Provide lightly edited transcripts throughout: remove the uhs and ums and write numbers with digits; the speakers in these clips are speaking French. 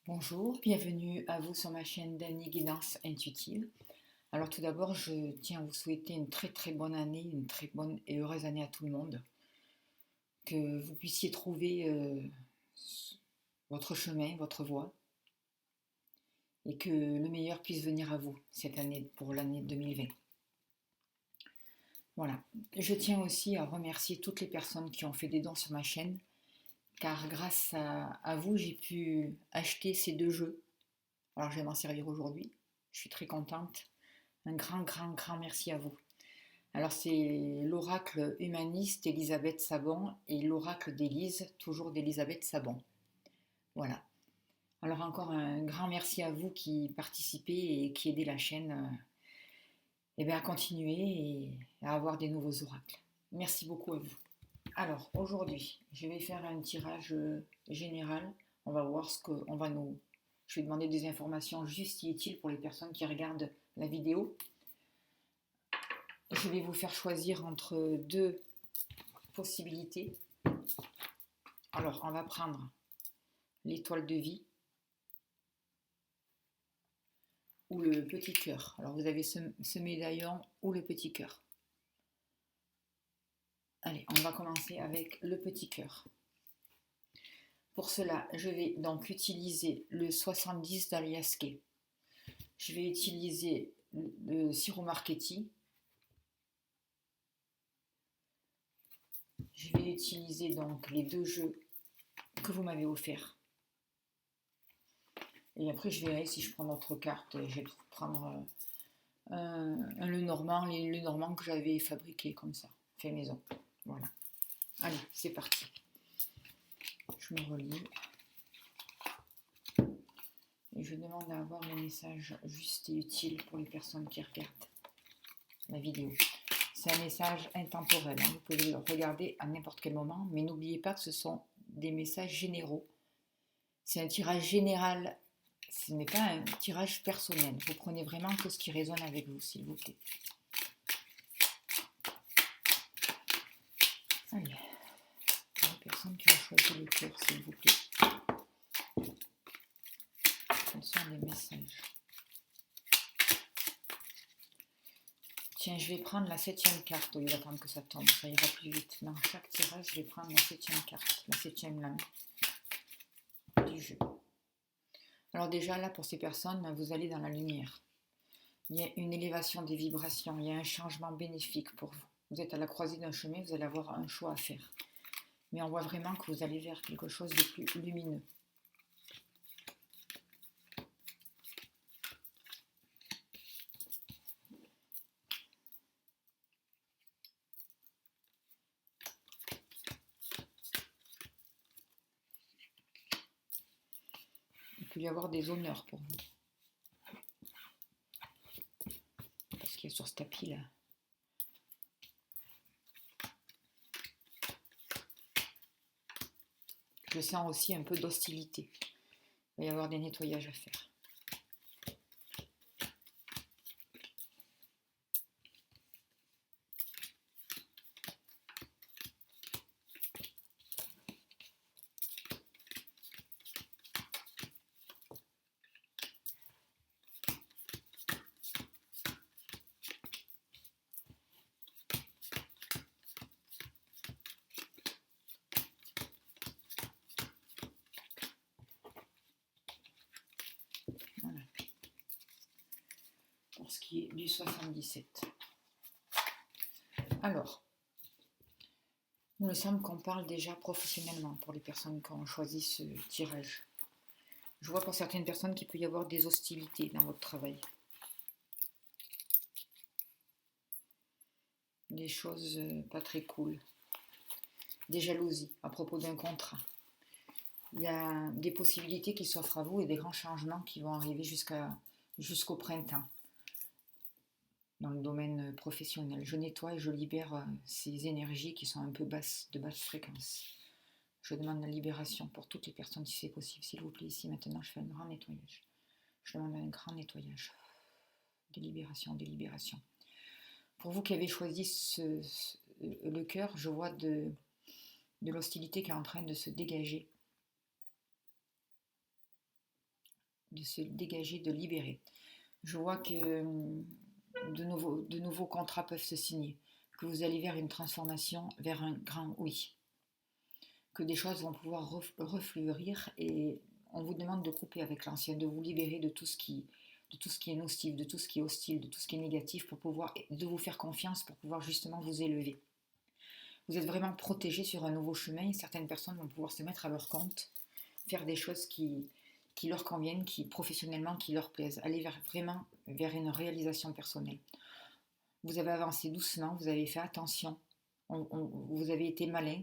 Bonjour, bienvenue à vous sur ma chaîne Dany Guidance Intuitive. Alors tout d'abord, je tiens à vous souhaiter une très très bonne année, une très bonne et heureuse année à tout le monde. Que vous puissiez trouver votre chemin, votre voie, et que le meilleur puisse venir à vous cette année, pour l'année 2020. Voilà. Je tiens aussi à remercier toutes les personnes qui ont fait des dons sur ma chaîne, car grâce à vous, j'ai pu acheter ces deux jeux. Alors je vais m'en servir aujourd'hui. Je suis très contente. Un grand merci à vous. Alors c'est l'oracle humaniste Elisabeth Sabon et l'oracle d'Élise, toujours d'Elisabeth Sabon. Voilà. Alors encore un grand merci à vous qui participez et qui aidez la chaîne à continuer et à avoir des nouveaux oracles. Merci beaucoup à vous. Alors aujourd'hui, je vais faire un tirage général. On va voir ce qu'on va nous... Je vais demander des informations juste et utiles pour les personnes qui regardent la vidéo. Je vais vous faire choisir entre deux possibilités. Alors, on va prendre l'étoile de vie ou le petit cœur. Alors, vous avez ce médaillon ou le petit cœur. Allez, on va commencer avec le petit cœur. Pour cela, je vais donc utiliser le 70 d'Aliaské. Je vais utiliser le Siro Marchetti. Je vais utiliser donc les deux jeux que vous m'avez offerts. Et après, je verrai si je prends d'autres cartes. Je vais prendre le Normand que j'avais fabriqué comme ça, fait maison. Voilà. Allez, c'est parti. Je me relis. Et je demande à avoir les messages justes et utiles pour les personnes qui regardent la vidéo. C'est un message intemporel. Vous pouvez le regarder à n'importe quel moment, mais n'oubliez pas que ce sont des messages généraux. C'est un tirage général. Ce n'est pas un tirage personnel. Vous prenez vraiment que ce qui résonne avec vous, s'il vous plaît. Allez, les personnes qui ont choisi le cœur, s'il vous plaît. Quels sont les messages? Tiens, je vais prendre la 7e carte au lieu d'attendre que ça tombe. Ça ira plus vite. Dans chaque tirage, je vais prendre la 7e carte, la 7e lame du jeu. Alors déjà, là, pour ces personnes, vous allez dans la lumière. Il y a une élévation des vibrations. Il y a un changement bénéfique pour vous. Vous êtes à la croisée d'un chemin, vous allez avoir un choix à faire. Mais on voit vraiment que vous allez vers quelque chose de plus lumineux. Il peut y avoir des honneurs pour vous. Parce qu'il y a sur ce tapis-là. Je sens aussi un peu d'hostilité. Il va y avoir des nettoyages à faire. Voilà. Pour ce qui est du 77. Alors, il me semble qu'on parle déjà professionnellement pour les personnes qui ont choisi ce tirage. Je vois pour certaines personnes qu'il peut y avoir des hostilités dans votre travail. Des choses pas très cool. Des jalousies à propos d'un contrat. Il y a des possibilités qui s'offrent à vous et des grands changements qui vont arriver jusqu'au printemps dans le domaine professionnel. Je nettoie et je libère ces énergies qui sont un peu basses, de basse fréquence. Je demande la libération pour toutes les personnes si c'est possible. S'il vous plaît, ici maintenant, je fais un grand nettoyage. Je demande un grand nettoyage. Des libérations, des libérations. Pour vous qui avez choisi le cœur, je vois de l'hostilité qui est en train de se dégager. de se dégager, de libérer. Je vois que de nouveaux contrats peuvent se signer, que vous allez vers une transformation, vers un grand oui, que des choses vont pouvoir refleurir et on vous demande de couper avec l'ancien, de vous libérer de tout ce qui est nocif, de tout ce qui est hostile, de tout ce qui est négatif pour pouvoir, de vous faire confiance pour pouvoir justement vous élever. Vous êtes vraiment protégé sur un nouveau chemin et certaines personnes vont pouvoir se mettre à leur compte, faire des choses qui leur conviennent, qui professionnellement, qui leur plaisent, aller vraiment vers une réalisation personnelle. Vous avez avancé doucement, vous avez fait attention, vous avez été malin.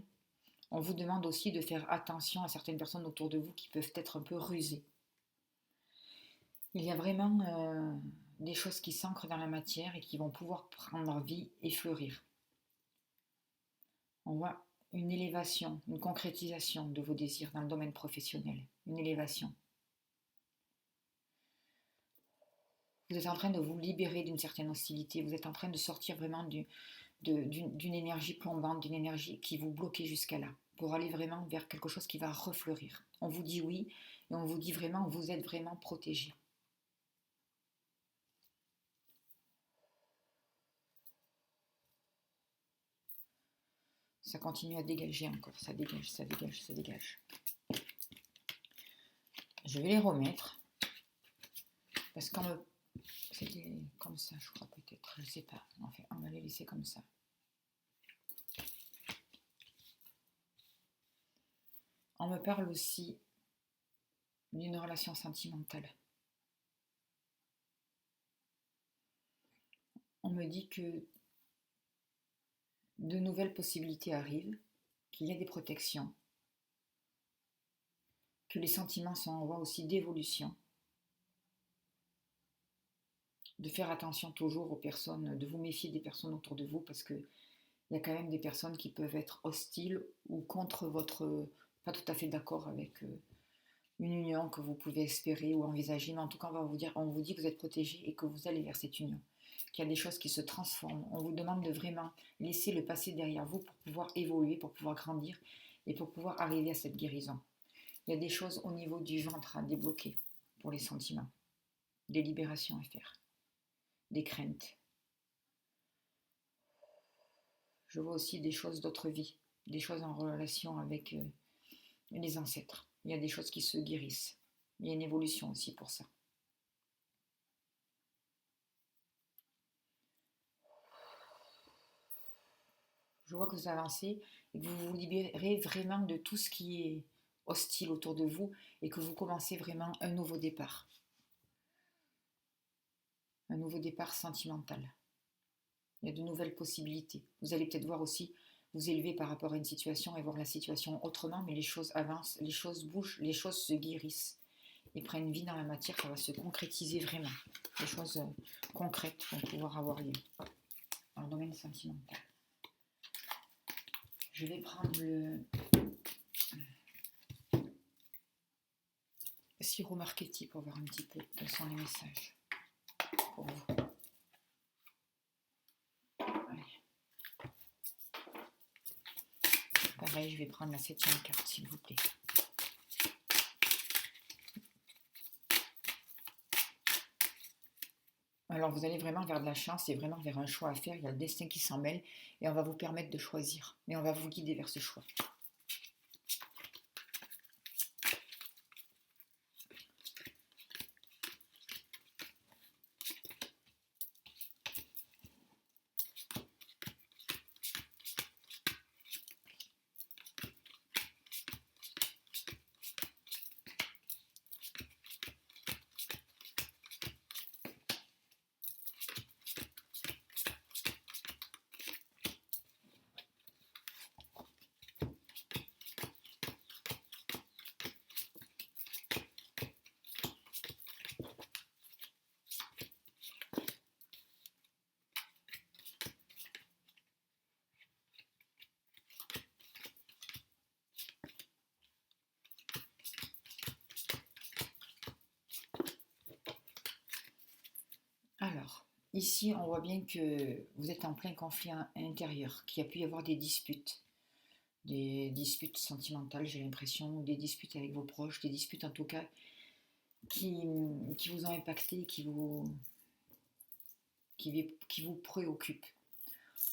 On vous demande aussi de faire attention à certaines personnes autour de vous qui peuvent être un peu rusées. Il y a vraiment des choses qui s'ancrent dans la matière et qui vont pouvoir prendre vie et fleurir. On voit une élévation, une concrétisation de vos désirs dans le domaine professionnel, une élévation. Vous êtes en train de vous libérer d'une certaine hostilité, vous êtes en train de sortir vraiment d'une énergie plombante, d'une énergie qui vous bloquait jusqu'à là, pour aller vraiment vers quelque chose qui va refleurir. On vous dit oui et on vous dit vraiment, vous êtes vraiment protégé. Ça continue à dégager encore, ça dégage, ça dégage, ça dégage. Je vais les remettre, parce qu'on me... C'était comme ça, je crois peut-être, je sais pas. Enfin, on va les laisser comme ça. On me parle aussi d'une relation sentimentale. On me dit que de nouvelles possibilités arrivent, qu'il y a des protections, que les sentiments sont en voie aussi d'évolution, de faire attention toujours aux personnes, de vous méfier des personnes autour de vous parce qu'il y a quand même des personnes qui peuvent être hostiles ou contre votre, pas tout à fait d'accord avec une union que vous pouvez espérer ou envisager, mais en tout cas on vous dit que vous êtes protégé et que vous allez vers cette union, qu'il y a des choses qui se transforment. On vous demande de vraiment laisser le passé derrière vous pour pouvoir évoluer, pour pouvoir grandir et pour pouvoir arriver à cette guérison. Il y a des choses au niveau du ventre à débloquer pour les sentiments, des libérations à faire, des craintes. Je vois aussi des choses d'autres vies, des choses en relation avec les ancêtres. Il y a des choses qui se guérissent. Il y a une évolution aussi pour ça. Je vois que vous avancez et que vous vous libérez vraiment de tout ce qui est hostile autour de vous et que vous commencez vraiment un nouveau départ. Un nouveau départ sentimental. Il y a de nouvelles possibilités. Vous allez peut-être voir aussi vous élever par rapport à une situation et voir la situation autrement, mais les choses avancent, les choses bougent, les choses se guérissent et prennent vie dans la matière, ça va se concrétiser vraiment. Les choses concrètes vont pouvoir avoir lieu dans le domaine sentimental. Je vais prendre le sirop Marchetti pour voir un petit peu quels sont les messages pour vous. Pareil, je vais prendre la 7e carte, s'il vous plaît. Alors, vous allez vraiment vers de la chance et vraiment vers un choix à faire. Il y a le destin qui s'en mêle et on va vous permettre de choisir. Mais on va vous guider vers ce choix. Alors, ici, on voit bien que vous êtes en plein conflit intérieur, qu'il y a pu y avoir des disputes sentimentales, j'ai l'impression, des disputes avec vos proches, des disputes en tout cas qui, qui vous ont impacté, qui vous préoccupent.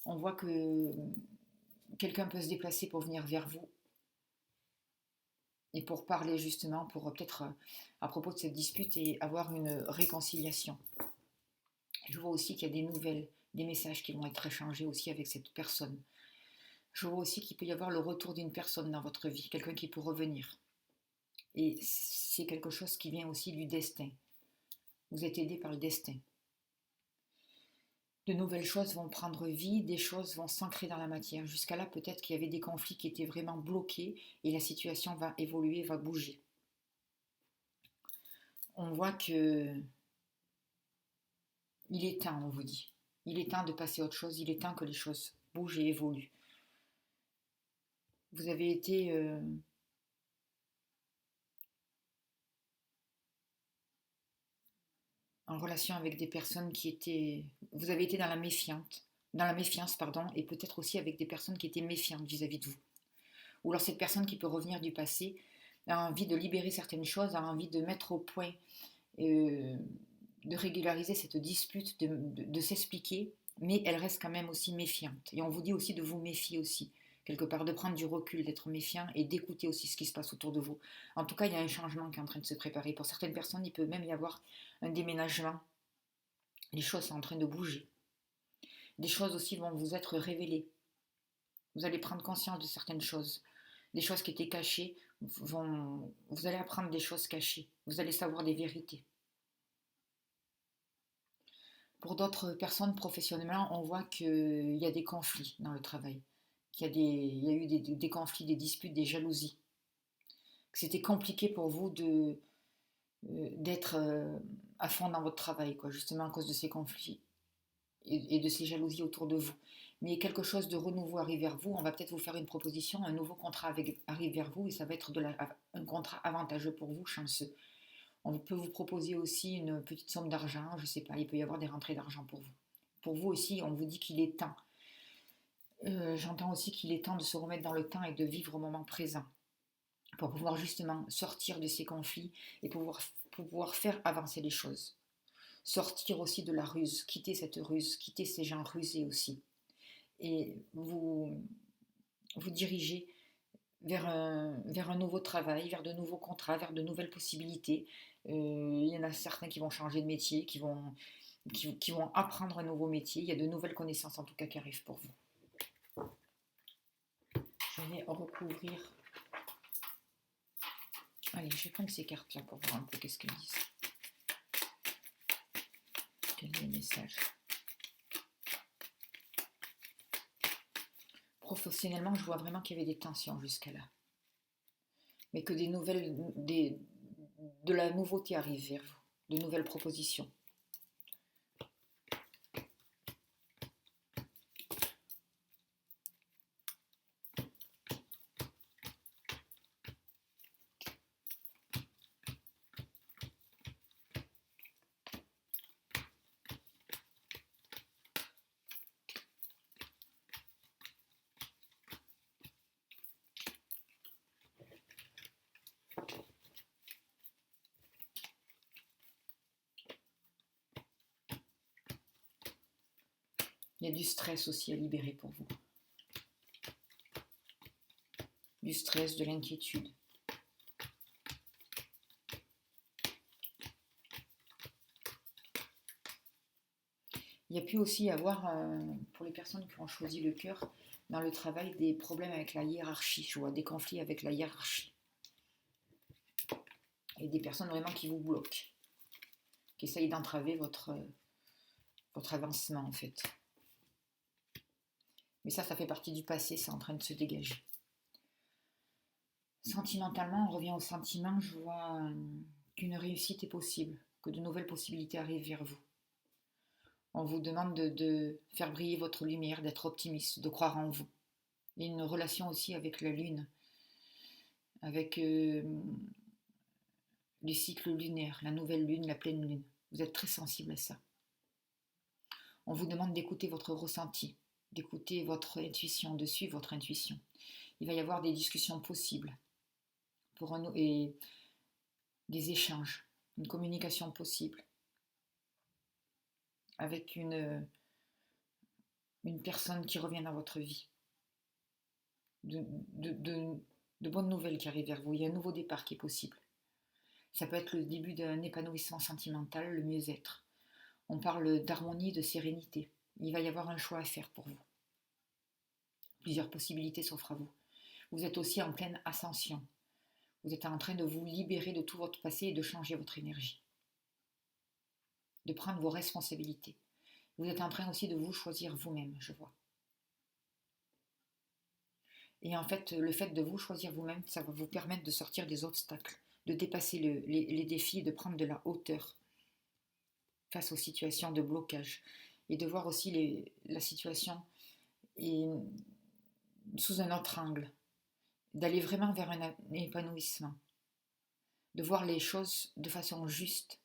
On voit que quelqu'un peut se déplacer pour venir vers vous et pour parler justement, pour peut-être à propos de cette dispute et avoir une réconciliation. Je vois aussi qu'il y a des nouvelles, des messages qui vont être échangés aussi avec cette personne. Je vois aussi qu'il peut y avoir le retour d'une personne dans votre vie, quelqu'un qui peut revenir. Et c'est quelque chose qui vient aussi du destin. Vous êtes aidé par le destin. De nouvelles choses vont prendre vie, des choses vont s'ancrer dans la matière. Jusqu'à là, peut-être qu'il y avait des conflits qui étaient vraiment bloqués et la situation va évoluer, va bouger. On voit que il est temps, on vous dit. Il est temps de passer à autre chose, il est temps que les choses bougent et évoluent. Vous avez été en relation avec des personnes qui étaient... Vous avez été dans la méfiance, pardon, et peut-être aussi avec des personnes qui étaient méfiantes vis-à-vis de vous. Ou alors cette personne qui peut revenir du passé a envie de libérer certaines choses, a envie de mettre au point, euh, de régulariser cette dispute, de s'expliquer, mais elle reste quand même aussi méfiante. Et on vous dit aussi de vous méfier aussi, quelque part, de prendre du recul, d'être méfiant et d'écouter aussi ce qui se passe autour de vous. En tout cas, il y a un changement qui est en train de se préparer. Pour certaines personnes, il peut même y avoir un déménagement. Les choses sont en train de bouger. Des choses aussi vont vous être révélées. Vous allez prendre conscience de certaines choses. Des choses qui étaient cachées, vous allez apprendre des choses cachées. Vous allez savoir des vérités. Pour d'autres personnes, professionnellement, on voit qu'il y a des conflits dans le travail, il y a eu des conflits, des disputes, des jalousies. Que c'était compliqué pour vous d'être à fond dans votre travail, quoi, justement à cause de ces conflits et de ces jalousies autour de vous. Mais quelque chose de renouveau arrive vers vous, on va peut-être vous faire une proposition, un nouveau contrat arrive vers vous et ça va être un contrat avantageux pour vous, chanceux. On peut vous proposer aussi une petite somme d'argent, je ne sais pas, il peut y avoir des rentrées d'argent pour vous. Pour vous aussi, on vous dit qu'il est temps. J'entends aussi qu'il est temps de se remettre dans le temps et de vivre au moment présent pour pouvoir justement sortir de ces conflits et pouvoir faire avancer les choses. Sortir aussi de la ruse, quitter cette ruse, quitter ces gens rusés aussi. Et vous diriger vers un nouveau travail, vers de nouveaux contrats, vers de nouvelles possibilités. Il y en a certains qui vont changer de métier, qui vont apprendre un nouveau métier. Il y a de nouvelles connaissances en tout cas qui arrivent pour vous. Je vais recouvrir. Allez, je vais prendre ces cartes-là pour voir un peu qu'est-ce qu'elles disent. Quel est le message? Professionnellement, je vois vraiment qu'il y avait des tensions jusqu'à là. Mais que de la nouveauté arrive vers vous, de nouvelles propositions. Il y a du stress aussi à libérer pour vous. Du stress, de l'inquiétude. Il y a pu aussi avoir, pour les personnes qui ont choisi le cœur, dans le travail, des problèmes avec la hiérarchie. Je vois des conflits avec la hiérarchie. Et des personnes vraiment qui vous bloquent, qui essayent d'entraver votre avancement en fait. Mais ça fait partie du passé, c'est en train de se dégager. Sentimentalement, on revient au sentiment, je vois qu'une réussite est possible, que de nouvelles possibilités arrivent vers vous. On vous demande de faire briller votre lumière, d'être optimiste, de croire en vous. Il y a une relation aussi avec la lune, avec les cycles lunaires, la nouvelle lune, la pleine lune. Vous êtes très sensible à ça. On vous demande d'écouter votre ressenti, d'écouter votre intuition, de suivre votre intuition. Il va y avoir des discussions possibles et des échanges. une communication possible avec une personne qui revient dans votre vie, de, de, de, de bonnes nouvelles qui arrivent vers vous. Il y a un nouveau départ qui est possible. Ça peut être le début d'un épanouissement sentimental, le mieux-être. On parle d'harmonie, de sérénité. Il va y avoir un choix à faire pour vous. Plusieurs possibilités s'offrent à vous. Vous êtes aussi en pleine ascension. Vous êtes en train de vous libérer de tout votre passé et de changer votre énergie. De prendre vos responsabilités. Vous êtes en train aussi de vous choisir vous-même, je vois. Et en fait, le fait de vous choisir vous-même, ça va vous permettre de sortir des obstacles, de dépasser les défis, de prendre de la hauteur face aux situations de blocage et de voir aussi la situation sous un autre angle, d'aller vraiment vers un épanouissement, de voir les choses de façon juste.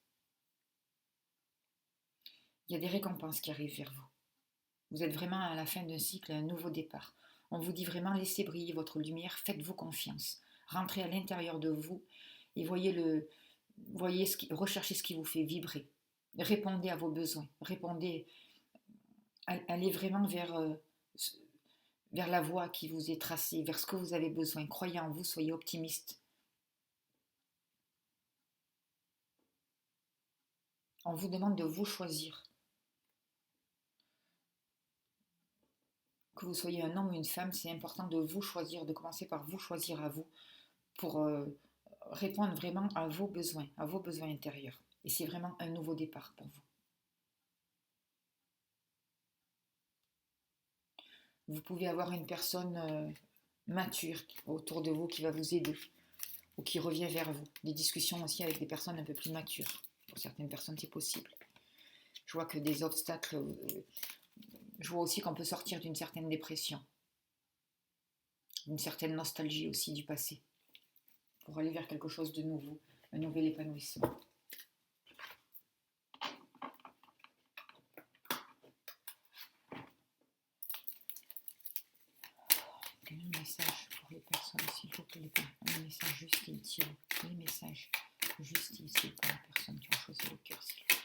Il y a des récompenses qui arrivent vers vous. Vous êtes vraiment à la fin d'un cycle, à un nouveau départ. On vous dit vraiment, laissez briller votre lumière, faites-vous confiance. Rentrez à l'intérieur de vous et recherchez ce qui vous fait vibrer. Répondez à vos besoins. Allez vraiment vers la voie qui vous est tracée, vers ce que vous avez besoin. Croyez en vous, soyez optimiste. On vous demande de vous choisir. Que vous soyez un homme ou une femme, c'est important de vous choisir, de commencer par vous choisir à vous pour répondre vraiment à vos besoins intérieurs. Et c'est vraiment un nouveau départ pour vous. Vous pouvez avoir une personne mature autour de vous qui va vous aider ou qui revient vers vous. Des discussions aussi avec des personnes un peu plus matures. Pour certaines personnes, c'est possible. Je vois que des obstacles... je vois aussi qu'on peut sortir d'une certaine dépression, d'une certaine nostalgie aussi du passé, pour aller vers quelque chose de nouveau, un nouvel épanouissement. Un message pour les personnes, s'il vous plaît, un message juste et utile. Les messages juste et utiles pour les personnes qui ont choisi le cœur, s'il vous plaît.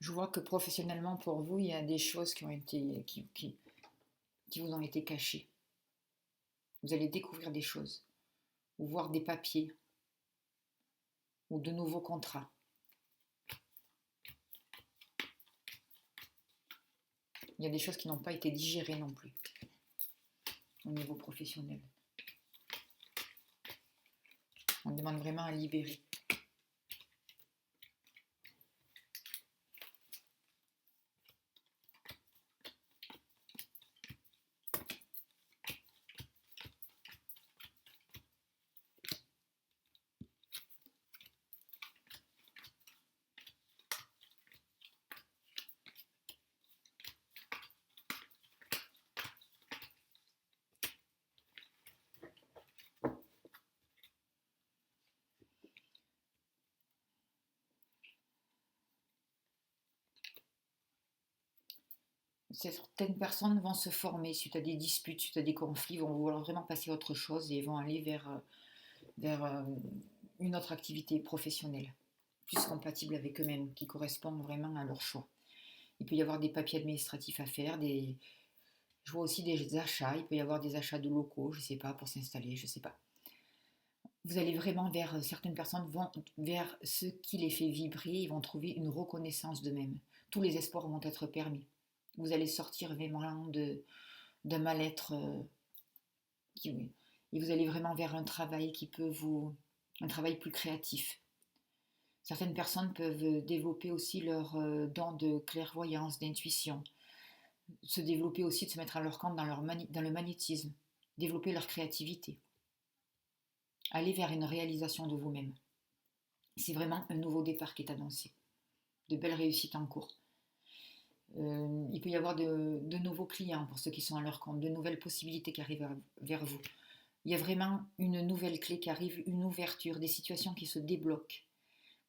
Je vois que professionnellement pour vous, il y a des choses qui vous ont été cachées. Vous allez découvrir des choses, ou voir des papiers, ou de nouveaux contrats. Il y a des choses qui n'ont pas été digérées non plus, au niveau professionnel. On demande vraiment à libérer. Certaines personnes vont se former suite à des disputes, suite à des conflits, vont vouloir vraiment passer à autre chose et vont aller vers une autre activité professionnelle, plus compatible avec eux-mêmes, qui correspond vraiment à leur choix. Il peut y avoir des papiers administratifs à faire, je vois aussi des achats, il peut y avoir des achats de locaux, je ne sais pas, pour s'installer, je ne sais pas. Vous allez vraiment certaines personnes vont vers ce qui les fait vibrer, ils vont trouver une reconnaissance d'eux-mêmes. Tous les espoirs vont être permis. Vous allez sortir vraiment d'un mal-être et vous allez vraiment vers un travail un travail plus créatif. Certaines personnes peuvent développer aussi leur don de clairvoyance, d'intuition, se développer aussi, de se mettre à leur compte dans le magnétisme, développer leur créativité, aller vers une réalisation de vous-même. C'est vraiment un nouveau départ qui est annoncé, de belles réussites en cours. Il peut y avoir de nouveaux clients pour ceux qui sont à leur compte, de nouvelles possibilités qui arrivent vers vous. Il y a vraiment une nouvelle clé qui arrive, une ouverture, des situations qui se débloquent.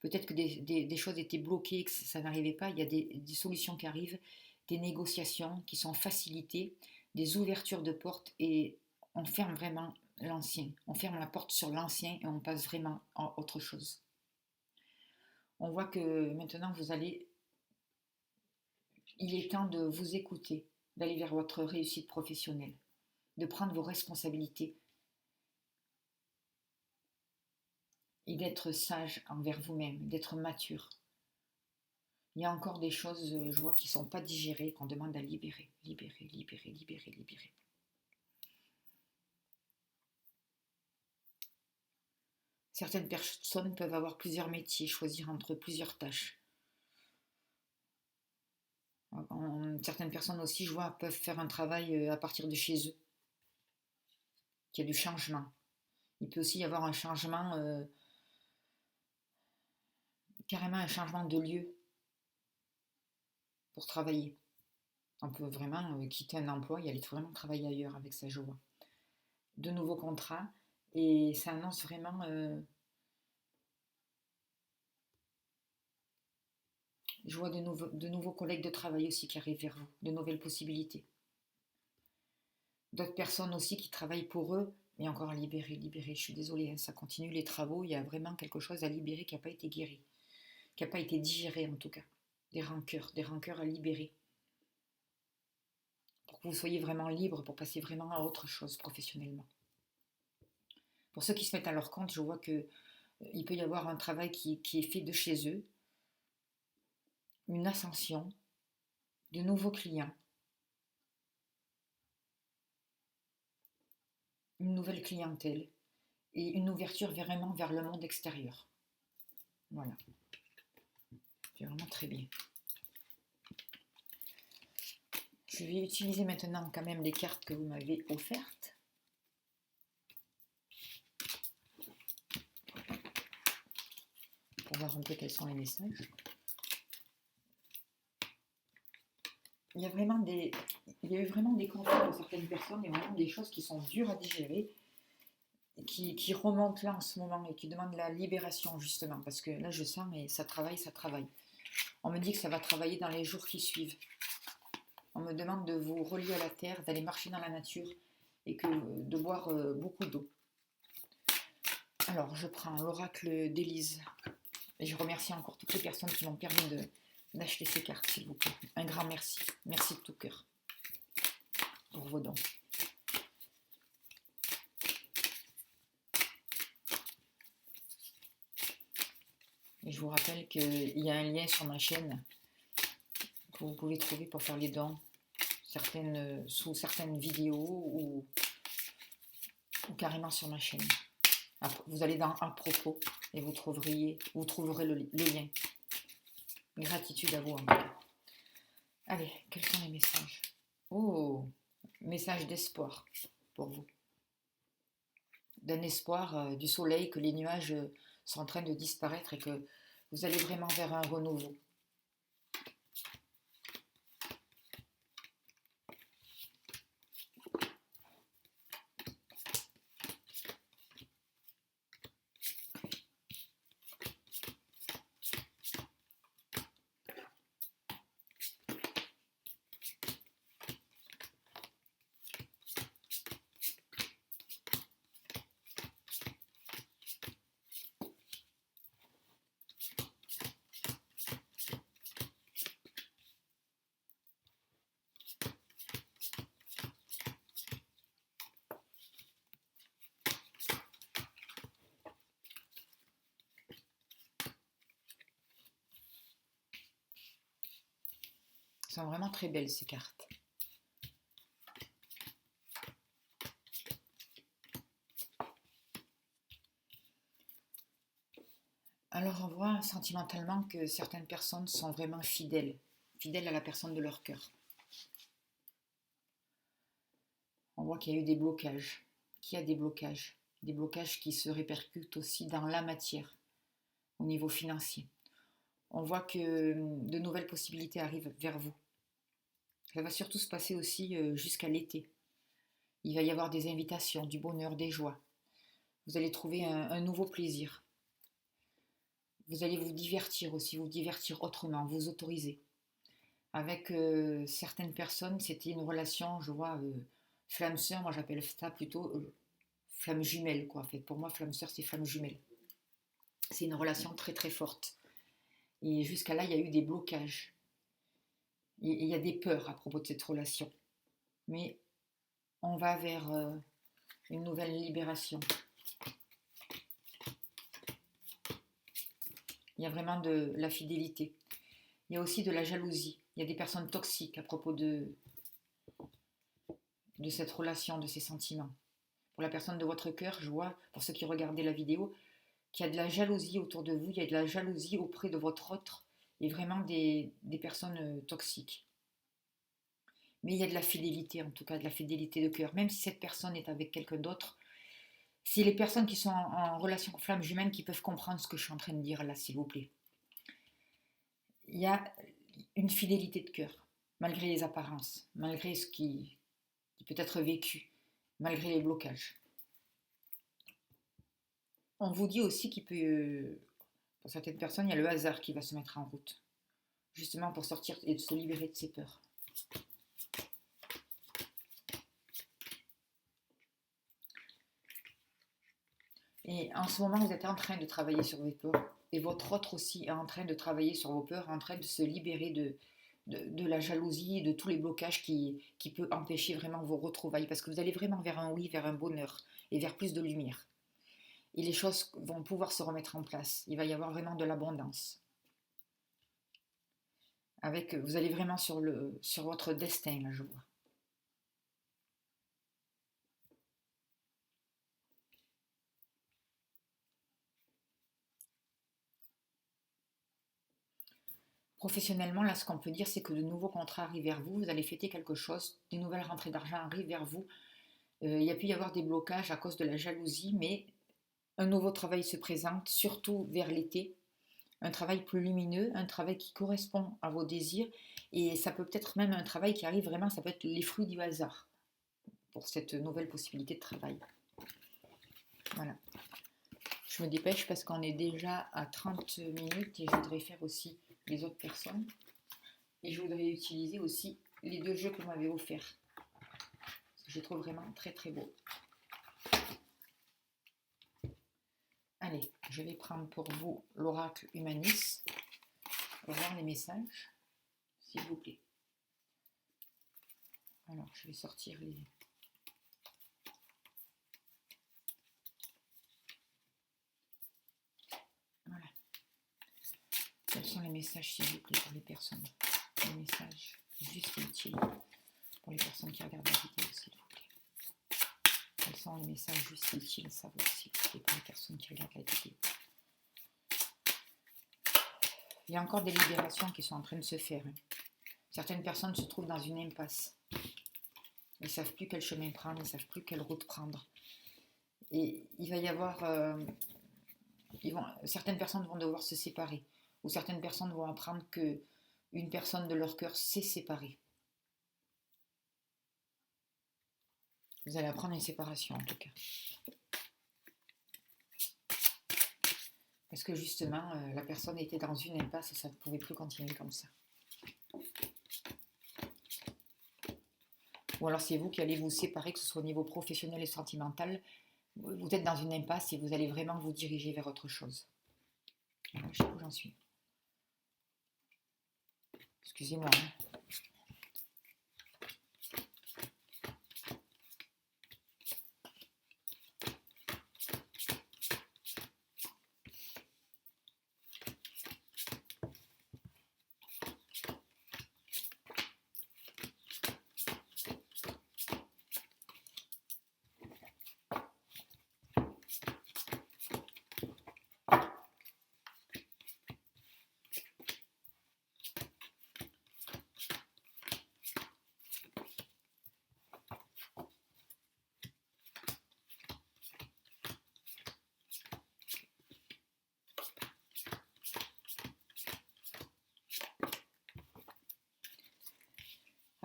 Peut-être que des choses étaient bloquées, que ça n'arrivait pas. Il y a des solutions qui arrivent, des négociations qui sont facilitées, des ouvertures de portes et on ferme vraiment l'ancien. On ferme la porte sur l'ancien et on passe vraiment à autre chose. On voit que maintenant il est temps de vous écouter, d'aller vers votre réussite professionnelle, de prendre vos responsabilités et d'être sage envers vous-même, d'être mature. Il y a encore des choses, je vois, qui ne sont pas digérées, qu'on demande à libérer, libérer, libérer, libérer, libérer. Certaines personnes peuvent avoir plusieurs métiers, choisir entre plusieurs tâches. Certaines personnes aussi, je vois, peuvent faire un travail à partir de chez eux, qu'il y a du changement. Il peut aussi y avoir un changement, carrément un changement de lieu pour travailler. On peut vraiment quitter un emploi et aller vraiment travailler ailleurs avec sa joie. De nouveaux contrats et ça annonce vraiment je vois de nouveaux collègues de travail aussi qui arrivent vers vous, de nouvelles possibilités. D'autres personnes aussi qui travaillent pour eux, mais encore à libérer, libérer. Je suis désolée, hein, ça continue les travaux, il y a vraiment quelque chose à libérer qui n'a pas été guéri, qui n'a pas été digéré en tout cas. Des rancœurs à libérer. Pour que vous soyez vraiment libre, pour passer vraiment à autre chose professionnellement. Pour ceux qui se mettent à leur compte, je vois que il peut y avoir un travail qui est fait de chez eux, une ascension, de nouveaux clients, une nouvelle clientèle et une ouverture vraiment vers le monde extérieur. Voilà, c'est vraiment très bien. Je vais utiliser maintenant quand même les cartes que vous m'avez offertes. Pour voir un peu quels sont les messages. Il y a eu vraiment des conflits pour certaines personnes, il y a vraiment des choses qui sont dures à digérer, qui remontent là en ce moment et qui demandent la libération justement, parce que là je sens, mais ça travaille, ça travaille. On me dit que ça va travailler dans les jours qui suivent. On me demande de vous relier à la terre, d'aller marcher dans la nature et de boire beaucoup d'eau. Alors je prends l'oracle d'Élise et je remercie encore toutes les personnes qui m'ont permis d'acheter ces cartes, s'il vous plaît. Un grand merci. Merci de tout cœur pour vos dons. Et je vous rappelle qu'il y a un lien sur ma chaîne que vous pouvez trouver pour faire les dons, sous certaines vidéos ou carrément sur ma chaîne. Vous allez dans « À propos » et vous trouverez le lien. Gratitude à vous en tout cas. Allez, quels sont les messages? Oh, message d'espoir pour vous. D'un espoir, du soleil, que les nuages sont en train de disparaître et que vous allez vraiment vers un renouveau. Elles sont vraiment très belles ces cartes. Alors on voit sentimentalement que certaines personnes sont vraiment fidèles à la personne de leur cœur. On voit qu'il y a eu des blocages, des blocages qui se répercutent aussi dans la matière, au niveau financier. On voit que de nouvelles possibilités arrivent vers vous. Ça va surtout se passer aussi jusqu'à l'été. Il va y avoir des invitations, du bonheur, des joies. Vous allez trouver un nouveau plaisir. Vous allez vous divertir aussi, vous divertir autrement, vous autoriser. Avec certaines personnes, c'était une relation, je vois, flamme sœur, moi j'appelle ça plutôt flamme jumelle, quoi. En fait, pour moi, flamme sœur, c'est flamme jumelle. C'est une relation très très forte. Et jusqu'à là, il y a eu des blocages. Il y a des peurs à propos de cette relation. Mais on va vers une nouvelle libération. Il y a vraiment de la fidélité. Il y a aussi de la jalousie. Il y a des personnes toxiques à propos de cette relation, de ces sentiments. Pour la personne de votre cœur, je vois, pour ceux qui regardaient la vidéo, qu'il y a de la jalousie autour de vous, il y a de la jalousie auprès de votre autre, et vraiment des personnes toxiques. Mais il y a de la fidélité, en tout cas de la fidélité de cœur. Même si cette personne est avec quelqu'un d'autre, c'est les personnes qui sont en relation flamme jumelle qui peuvent comprendre ce que je suis en train de dire là, s'il vous plaît. Il y a une fidélité de cœur, malgré les apparences, malgré ce qui peut être vécu, malgré les blocages. On vous dit aussi qu'il peut, pour certaines personnes, il y a le hasard qui va se mettre en route, justement pour sortir et de se libérer de ses peurs. Et en ce moment, vous êtes en train de travailler sur vos peurs, et votre autre aussi est en train de travailler sur vos peurs, en train de se libérer de la jalousie et de tous les blocages qui peut empêcher vraiment vos retrouvailles, parce que vous allez vraiment vers un oui, vers un bonheur, et vers plus de lumière. Et les choses vont pouvoir se remettre en place. Il va y avoir vraiment de l'abondance. Vous allez vraiment sur votre destin, là, je vois. Professionnellement, là, ce qu'on peut dire, c'est que de nouveaux contrats arrivent vers vous. Vous allez fêter quelque chose. Des nouvelles rentrées d'argent arrivent vers vous. Il y a pu y avoir des blocages à cause de la jalousie, mais un nouveau travail se présente, surtout vers l'été. Un travail plus lumineux, un travail qui correspond à vos désirs. Et ça peut être même un travail qui arrive vraiment, ça peut être les fruits du hasard pour cette nouvelle possibilité de travail. Voilà. Je me dépêche parce qu'on est déjà à 30 minutes et je voudrais faire aussi les autres personnes. Et je voudrais utiliser aussi les 2 jeux que vous m'avez offerts. Parce que je les trouve vraiment très très beaux. Allez, je vais prendre pour vous l'oracle Humanis. Voir les messages, s'il vous plaît. Alors, je vais sortir les... Voilà. Quels sont les messages, s'il vous plaît, pour les personnes? Les messages juste utiles pour les personnes qui regardent la vidéo, s'il vous plaît. Quels sont les messages juste utiles à savoir, s'il vous plaît, pour les personnes qui regardent la vidéo? Il y a encore des libérations qui sont en train de se faire. Certaines personnes se trouvent dans une impasse. Ils ne savent plus quel chemin prendre, ils ne savent plus quelle route prendre. Et il va y avoir... certaines personnes vont devoir se séparer. Ou certaines personnes vont apprendre qu'une personne de leur cœur s'est séparée. Vous allez apprendre une séparation en tout cas. Parce que justement, la personne était dans une impasse et ça ne pouvait plus continuer comme ça. Ou alors c'est vous qui allez vous séparer, que ce soit au niveau professionnel et sentimental. Vous êtes dans une impasse et vous allez vraiment vous diriger vers autre chose. Alors, je sais où j'en suis. Excusez-moi.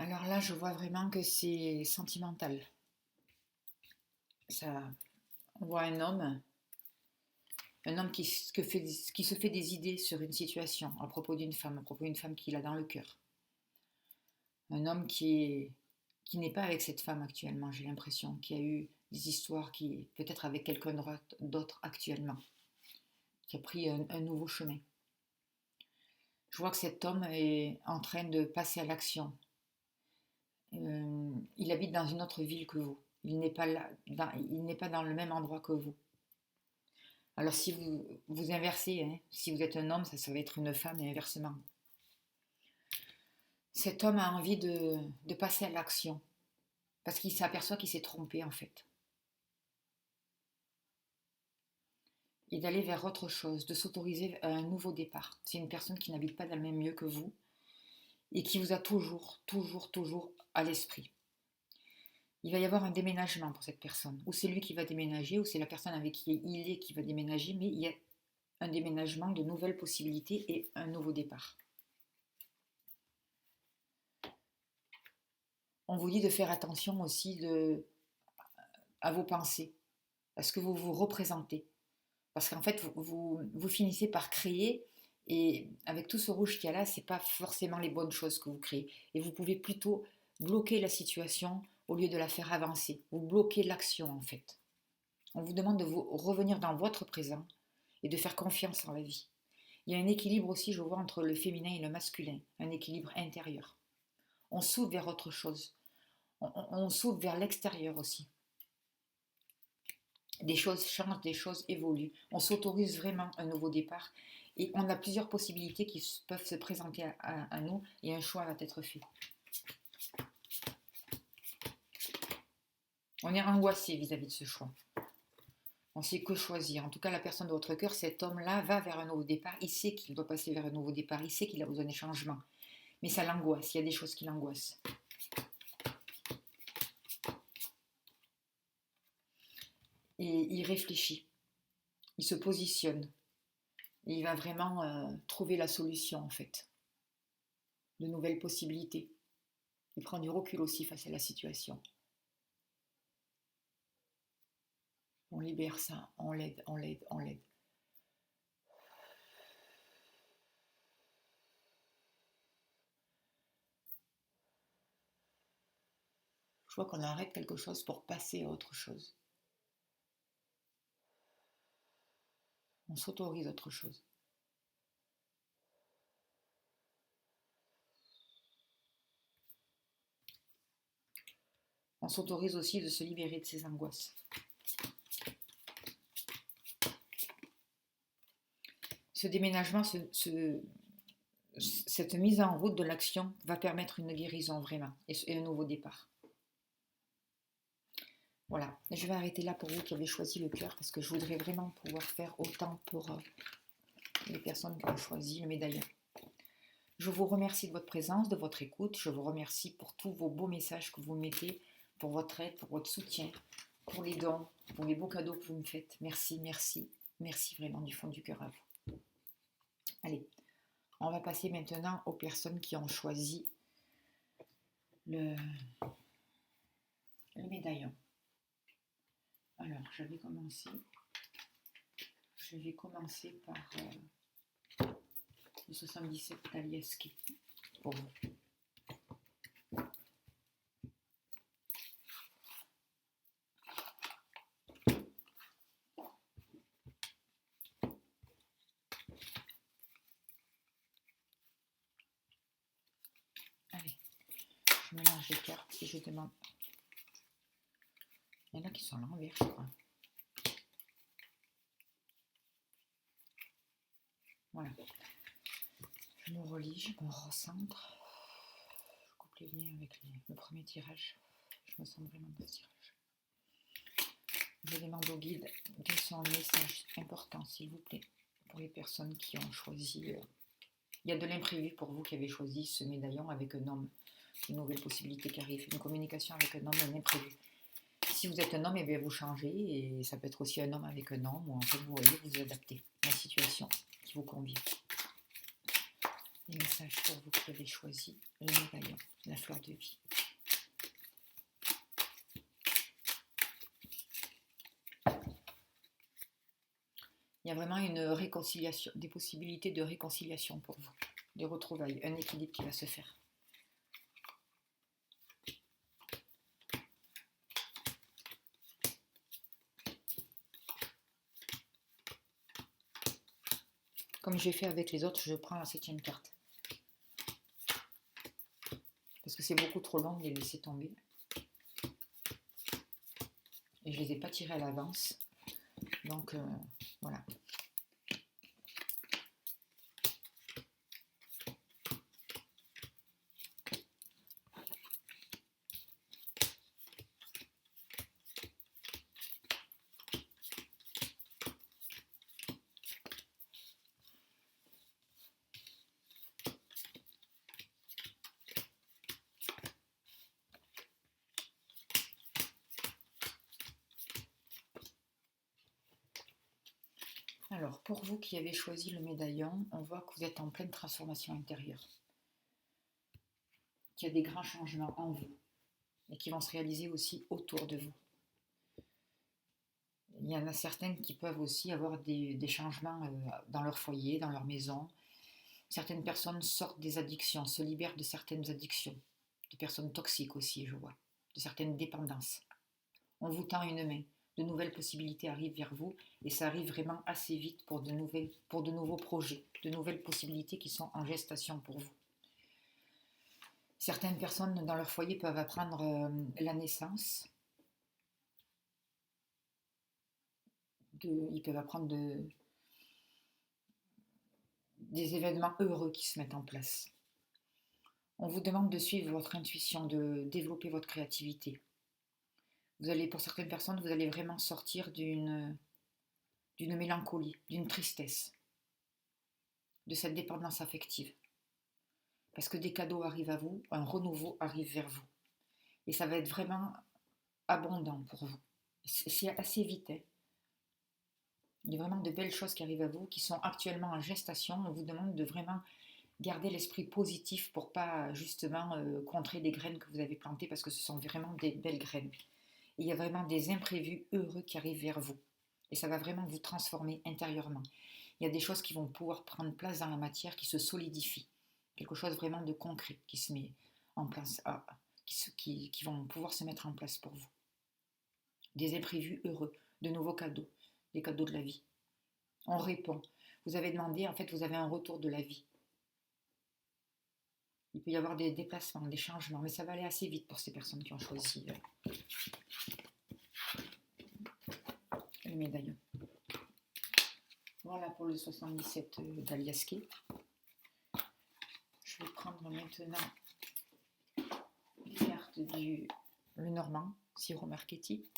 Alors là, je vois vraiment que c'est sentimental. Ça, on voit un homme qui se fait des idées sur une situation à propos d'une femme qu'il a dans le cœur. Un homme qui n'est pas avec cette femme actuellement, j'ai l'impression, qui a eu des histoires qui peut-être avec quelqu'un d'autre actuellement, qui a pris un nouveau chemin. Je vois que cet homme est en train de passer à l'action. Il habite dans une autre ville que vous. Il n'est pas là, il n'est pas dans le même endroit que vous. Alors si vous inversez, hein, si vous êtes un homme, ça va être une femme et inversement. Cet homme a envie de passer à l'action parce qu'il s'aperçoit qu'il s'est trompé en fait. Et d'aller vers autre chose, de s'autoriser à un nouveau départ. C'est une personne qui n'habite pas dans le même lieu que vous et qui vous a toujours à l'esprit. Il va y avoir un déménagement pour cette personne. Ou c'est lui qui va déménager, ou c'est la personne avec qui il est qui va déménager, mais il y a un déménagement, de nouvelles possibilités et un nouveau départ. On vous dit de faire attention aussi à vos pensées, à ce que vous vous représentez. Parce qu'en fait, vous finissez par créer, et avec tout ce rouge qu'il y a là, ce n'est pas forcément les bonnes choses que vous créez. Et vous pouvez plutôt bloquer la situation au lieu de la faire avancer. Vous bloquez l'action en fait. On vous demande de vous revenir dans votre présent et de faire confiance en la vie. Il y a un équilibre aussi, je vois, entre le féminin et le masculin, un équilibre intérieur. On s'ouvre vers autre chose. On s'ouvre vers l'extérieur aussi. Des choses changent, des choses évoluent. On s'autorise vraiment un nouveau départ et on a plusieurs possibilités qui peuvent se présenter à nous et un choix va être fait. On est angoissé vis-à-vis de ce choix. On ne sait que choisir. En tout cas, la personne de votre cœur, cet homme-là, va vers un nouveau départ. Il sait qu'il doit passer vers un nouveau départ. Il sait qu'il a besoin de changement. Mais ça l'angoisse. Il y a des choses qui l'angoissent. Et il réfléchit. Il se positionne. Et il va vraiment trouver la solution, en fait. De nouvelles possibilités. Il prend du recul aussi face à la situation. On libère ça. On l'aide. Je vois qu'on arrête quelque chose pour passer à autre chose. On s'autorise autre chose. On s'autorise aussi de se libérer de ses angoisses. Ce déménagement, cette mise en route de l'action va permettre une guérison vraiment et un nouveau départ. Voilà, je vais arrêter là pour vous qui avez choisi le cœur parce que je voudrais vraiment pouvoir faire autant pour les personnes qui ont choisi le médaillon. Je vous remercie de votre présence, de votre écoute. Je vous remercie pour tous vos beaux messages que vous mettez, pour votre aide, pour votre soutien, pour les dons, pour les beaux cadeaux que vous me faites. Merci vraiment du fond du cœur à vous. Allez, on va passer maintenant aux personnes qui ont choisi le médaillon. Alors, je vais commencer par le 77 Talieski pour vous. Allez, je mélange les cartes et je demande. Il y en a qui sont à l'envers, je crois. Voilà. Je me relie, je me recentre. Je coupe les liens avec le premier tirage. Je me sens vraiment dans ce tirage. Je demande au guide quels sont les messages importants, s'il vous plaît, pour les personnes qui ont choisi. Il y a de l'imprévu pour vous qui avez choisi ce médaillon avec un homme. Une nouvelle possibilité qui arrive, une communication avec un homme, un imprévu. Si vous êtes un homme, eh bien vous changez, et ça peut être aussi un homme avec un homme, ou en fait vous voyez, vous adaptez à la situation qui vous convient. Les messages pour vous qui avez choisi le médaillon, la fleur de vie. Il y a vraiment une réconciliation, des possibilités de réconciliation pour vous, des retrouvailles, un équilibre qui va se faire. Comme j'ai fait avec les autres, je prends la 7e carte. Parce que c'est beaucoup trop long de les laisser tomber. Et je ne les ai pas tirés à l'avance. Donc, voilà. Alors, pour vous qui avez choisi le médaillon, on voit que vous êtes en pleine transformation intérieure. Qu'il y a des grands changements en vous et qui vont se réaliser aussi autour de vous. Il y en a certaines qui peuvent aussi avoir des changements dans leur foyer, dans leur maison. Certaines personnes sortent des addictions, se libèrent de certaines addictions, de personnes toxiques aussi, je vois, de certaines dépendances. On vous tend une main, de nouvelles possibilités arrivent vers vous et ça arrive vraiment assez vite pour de nouveaux projets, de nouvelles possibilités qui sont en gestation pour vous. Certaines personnes dans leur foyer peuvent apprendre la naissance. Ils peuvent apprendre des événements heureux qui se mettent en place. On vous demande de suivre votre intuition, de développer votre créativité. Pour certaines personnes, vous allez vraiment sortir d'une mélancolie, d'une tristesse, de cette dépendance affective. Parce que des cadeaux arrivent à vous, un renouveau arrive vers vous. Et ça va être vraiment abondant pour vous. C'est assez vite. Il y a vraiment de belles choses qui arrivent à vous, qui sont actuellement en gestation. On vous demande de vraiment garder l'esprit positif pour pas justement contrer des graines que vous avez plantées parce que ce sont vraiment des belles graines. Et il y a vraiment des imprévus heureux qui arrivent vers vous. Et ça va vraiment vous transformer intérieurement. Il y a des choses qui vont pouvoir prendre place dans la matière, qui se solidifient. Quelque chose vraiment de concret qui se met en place, qui vont pouvoir se mettre en place pour vous. Des imprévus heureux, de nouveaux cadeaux, des cadeaux de la vie. On répond. Vous avez demandé, en fait, vous avez un retour de la vie. Il peut y avoir des déplacements, des changements, mais ça va aller assez vite pour ces personnes qui ont choisi le médaillon. Voilà pour le 77 d'Aliasqué. Je vais prendre maintenant les cartes du Lenormand, Siro Marchetti.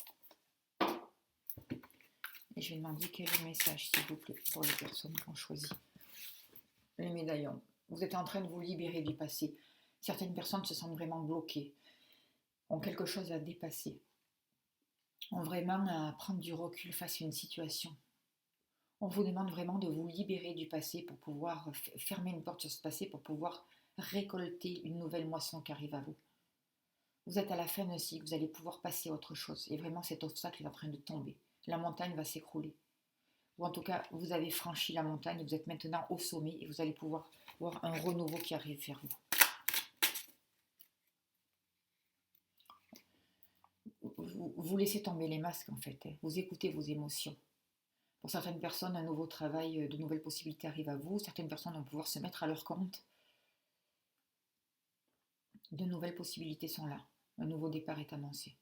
Et je vais demander quel est le message, s'il vous plaît, pour les personnes qui ont choisi le médaillon. Vous êtes en train de vous libérer du passé. Certaines personnes se sentent vraiment bloquées, ont quelque chose à dépasser, ont vraiment à prendre du recul face à une situation. On vous demande vraiment de vous libérer du passé pour pouvoir fermer une porte sur ce passé, pour pouvoir récolter une nouvelle moisson qui arrive à vous. Vous êtes à la fin aussi, vous allez pouvoir passer à autre chose. Et vraiment, cet obstacle est en train de tomber. La montagne va s'écrouler. Ou en tout cas, vous avez franchi la montagne, vous êtes maintenant au sommet et vous allez pouvoir voir un renouveau qui arrive vers vous. Vous laissez tomber les masques en fait, vous écoutez vos émotions. Pour certaines personnes, un nouveau travail, de nouvelles possibilités arrivent à vous. Certaines personnes vont pouvoir se mettre à leur compte. De nouvelles possibilités sont là. Un nouveau départ est annoncé.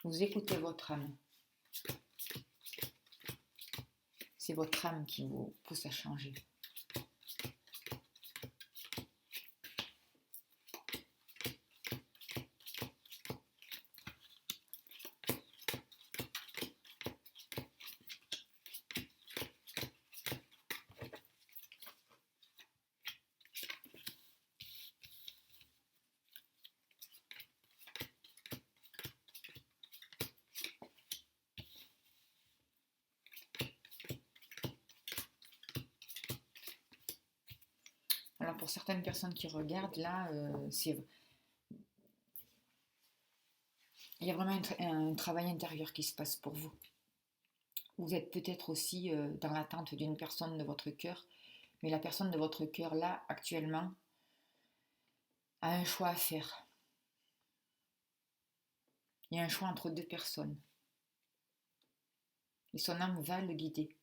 Vous écoutez votre âme. C'est votre âme qui vous pousse à changer. Alors pour certaines personnes qui regardent, là, il y a vraiment un travail intérieur qui se passe pour vous. Vous êtes peut-être aussi dans l'attente d'une personne de votre cœur, mais la personne de votre cœur, là, actuellement, a un choix à faire. Il y a un choix entre deux personnes. Et son âme va le guider.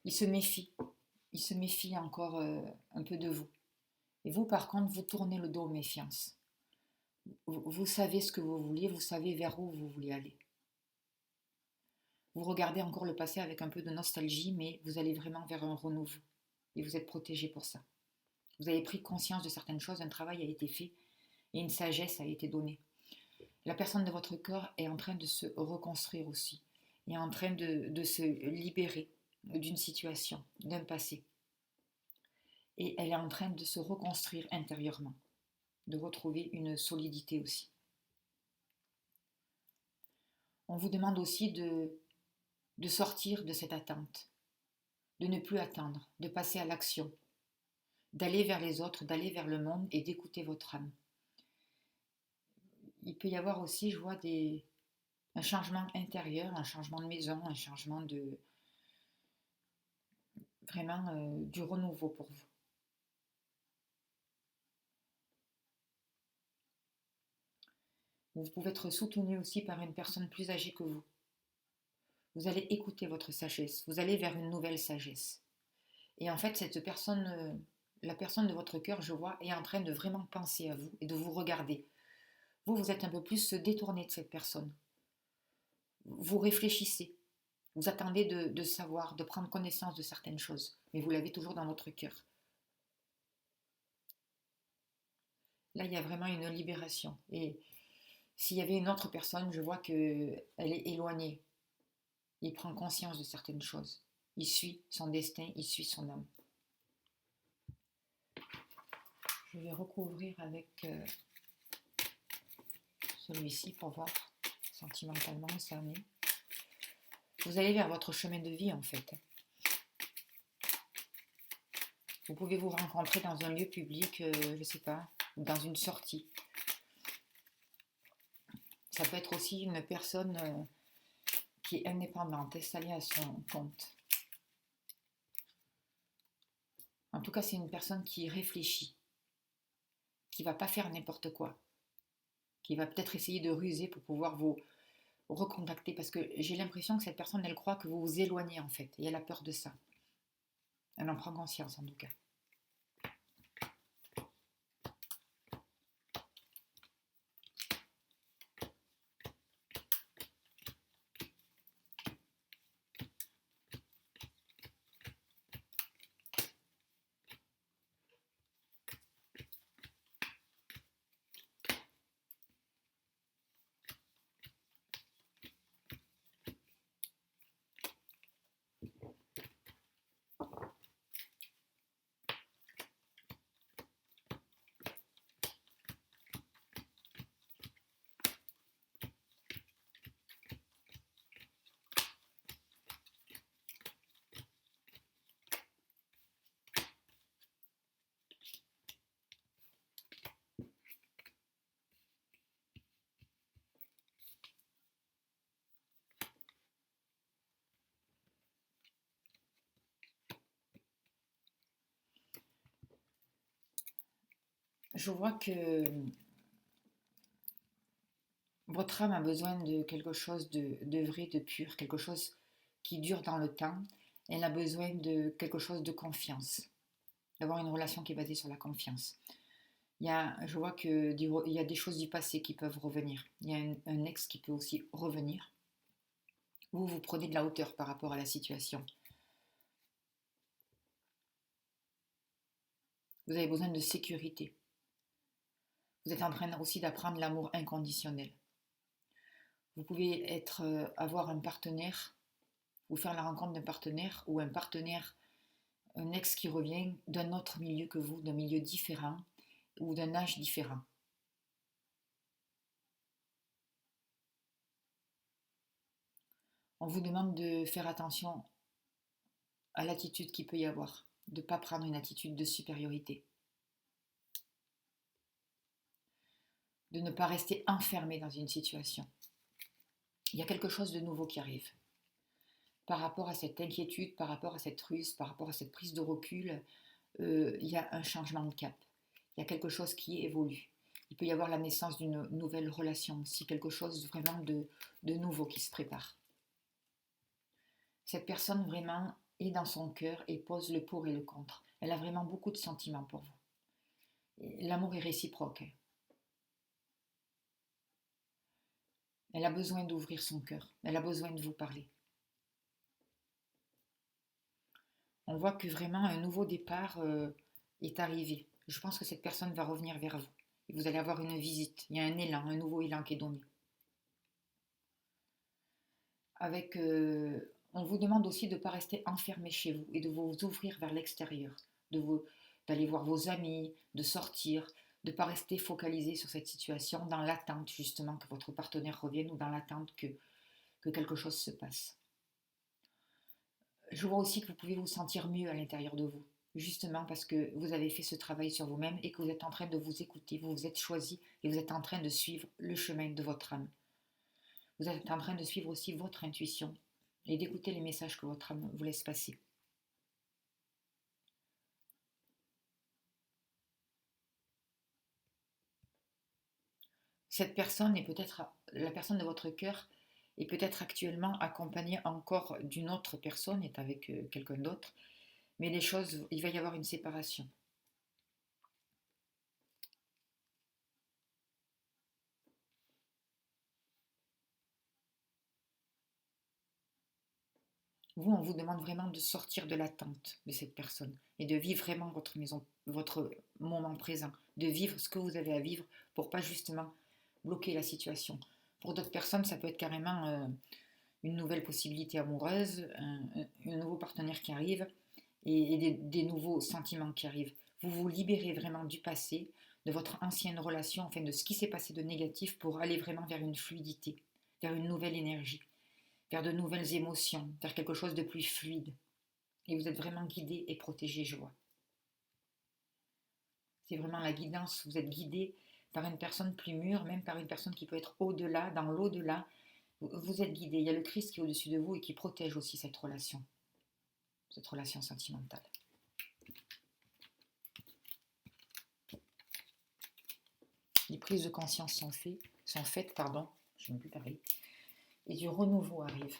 Il se méfie. Il se méfie encore un peu de vous. Et vous, par contre, vous tournez le dos aux méfiances. Vous savez ce que vous voulez, vous savez vers où vous voulez aller. Vous regardez encore le passé avec un peu de nostalgie, mais vous allez vraiment vers un renouveau. Et vous êtes protégé pour ça. Vous avez pris conscience de certaines choses, un travail a été fait et une sagesse a été donnée. La personne de votre corps est en train de se reconstruire aussi, est en train de se libérer d'une situation, d'un passé. Et elle est en train de se reconstruire intérieurement, de retrouver une solidité aussi. On vous demande aussi de sortir de cette attente, de ne plus attendre, de passer à l'action, d'aller vers les autres, d'aller vers le monde et d'écouter votre âme. Il peut y avoir aussi, je vois, un changement intérieur, un changement de maison, un changement de vraiment du renouveau pour vous. Vous pouvez être soutenu aussi par une personne plus âgée que vous. Vous allez écouter votre sagesse, vous allez vers une nouvelle sagesse. Et en fait, cette personne, la personne de votre cœur, je vois, est en train de vraiment penser à vous et de vous regarder. Vous, vous êtes un peu plus détourné de cette personne. Vous réfléchissez, vous attendez de savoir, de prendre connaissance de certaines choses, mais vous l'avez toujours dans votre cœur. Là, il y a vraiment une libération. Et s'il y avait une autre personne, je vois qu'elle est éloignée. Il prend conscience de certaines choses. Il suit son destin, il suit son âme. Je vais recouvrir avec celui-ci pour voir sentimentalement où ça en est. Vous allez vers votre chemin de vie en fait. Vous pouvez vous rencontrer dans un lieu public, je ne sais pas, ou dans une sortie. Ça peut être aussi une personne qui est indépendante, installée à son compte. En tout cas, c'est une personne qui réfléchit, qui ne va pas faire n'importe quoi, qui va peut-être essayer de ruser pour pouvoir vous recontacter, parce que j'ai l'impression que cette personne, elle croit que vous vous éloignez en fait, et elle a peur de ça. Elle en prend conscience en tout cas. Je vois que votre âme a besoin de quelque chose de vrai, de pur, quelque chose qui dure dans le temps. Elle a besoin de quelque chose de confiance, d'avoir une relation qui est basée sur la confiance. Je vois qu'il y a des choses du passé qui peuvent revenir. Il y a un ex qui peut aussi revenir. Vous prenez de la hauteur par rapport à la situation. Vous avez besoin de sécurité. Vous êtes en train aussi d'apprendre l'amour inconditionnel. Vous pouvez avoir un partenaire, ou faire la rencontre d'un partenaire, ou un partenaire, un ex qui revient d'un autre milieu que vous, d'un milieu différent, ou d'un âge différent. On vous demande de faire attention à l'attitude qu'il peut y avoir. de ne pas prendre une attitude de supériorité, de ne pas rester enfermé dans une situation. Il y a quelque chose de nouveau qui arrive. Par rapport à cette inquiétude, par rapport à cette ruse, par rapport à cette prise de recul, il y a un changement de cap. Il y a quelque chose qui évolue. Il peut y avoir la naissance d'une nouvelle relation aussi, quelque chose vraiment de nouveau qui se prépare. Cette personne vraiment est dans son cœur et pose le pour et le contre. Elle a vraiment beaucoup de sentiments pour vous. L'amour est réciproque. Elle a besoin d'ouvrir son cœur. Elle a besoin de vous parler. On voit que vraiment un nouveau départ est arrivé. Je pense que cette personne va revenir vers vous. Et vous allez avoir une visite. Il y a un élan, un nouveau élan qui est donné. On vous demande aussi de ne pas rester enfermé chez vous et de vous ouvrir vers l'extérieur, d'aller voir vos amis, de sortir, de ne pas rester focalisé sur cette situation dans l'attente justement que votre partenaire revienne ou dans l'attente que quelque chose se passe. Je vois aussi que vous pouvez vous sentir mieux à l'intérieur de vous, justement parce que vous avez fait ce travail sur vous-même et que vous êtes en train de vous écouter, vous vous êtes choisi et vous êtes en train de suivre le chemin de votre âme. Vous êtes en train de suivre aussi votre intuition et d'écouter les messages que votre âme vous laisse passer. Cette personne est peut-être, la personne de votre cœur est peut-être actuellement accompagnée encore d'une autre personne, est avec quelqu'un d'autre, mais les choses, il va y avoir une séparation. Vous, on vous demande vraiment de sortir de l'attente de cette personne et de vivre vraiment votre moment présent, de vivre ce que vous avez à vivre pour pas justement bloquer la situation. Pour d'autres personnes, ça peut être carrément une nouvelle possibilité amoureuse, un nouveau partenaire qui arrive et des nouveaux sentiments qui arrivent. Vous vous libérez vraiment du passé, de votre ancienne relation, enfin de ce qui s'est passé de négatif pour aller vraiment vers une fluidité, vers une nouvelle énergie, vers de nouvelles émotions, vers quelque chose de plus fluide. Et vous êtes vraiment guidé et protégé, je vois. C'est vraiment la guidance, vous êtes guidé par une personne plus mûre, même par une personne qui peut être au-delà, dans l'au-delà. Vous êtes guidé, il y a le Christ qui est au-dessus de vous et qui protège aussi cette relation sentimentale. Les prises de conscience sont faites, je ne peux plus parler, et du renouveau arrive,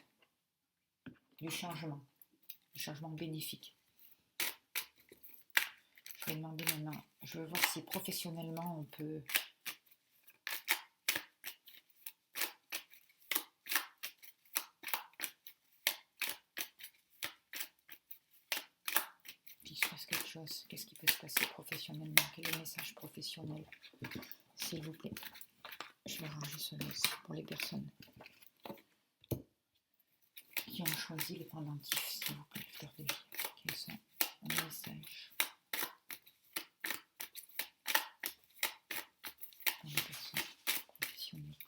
du changement bénéfique. Je vais demander maintenant, je vais voir si professionnellement on peut qu'il se passe quelque chose. Qu'est-ce qui peut se passer professionnellement? Quel est le message professionnel? S'il vous plaît. Je vais ranger ce message pour les personnes qui ont choisi les pendentifs, s'il vous plaît, fleur de vie. Quels sont les messages pour les personnes professionnelles?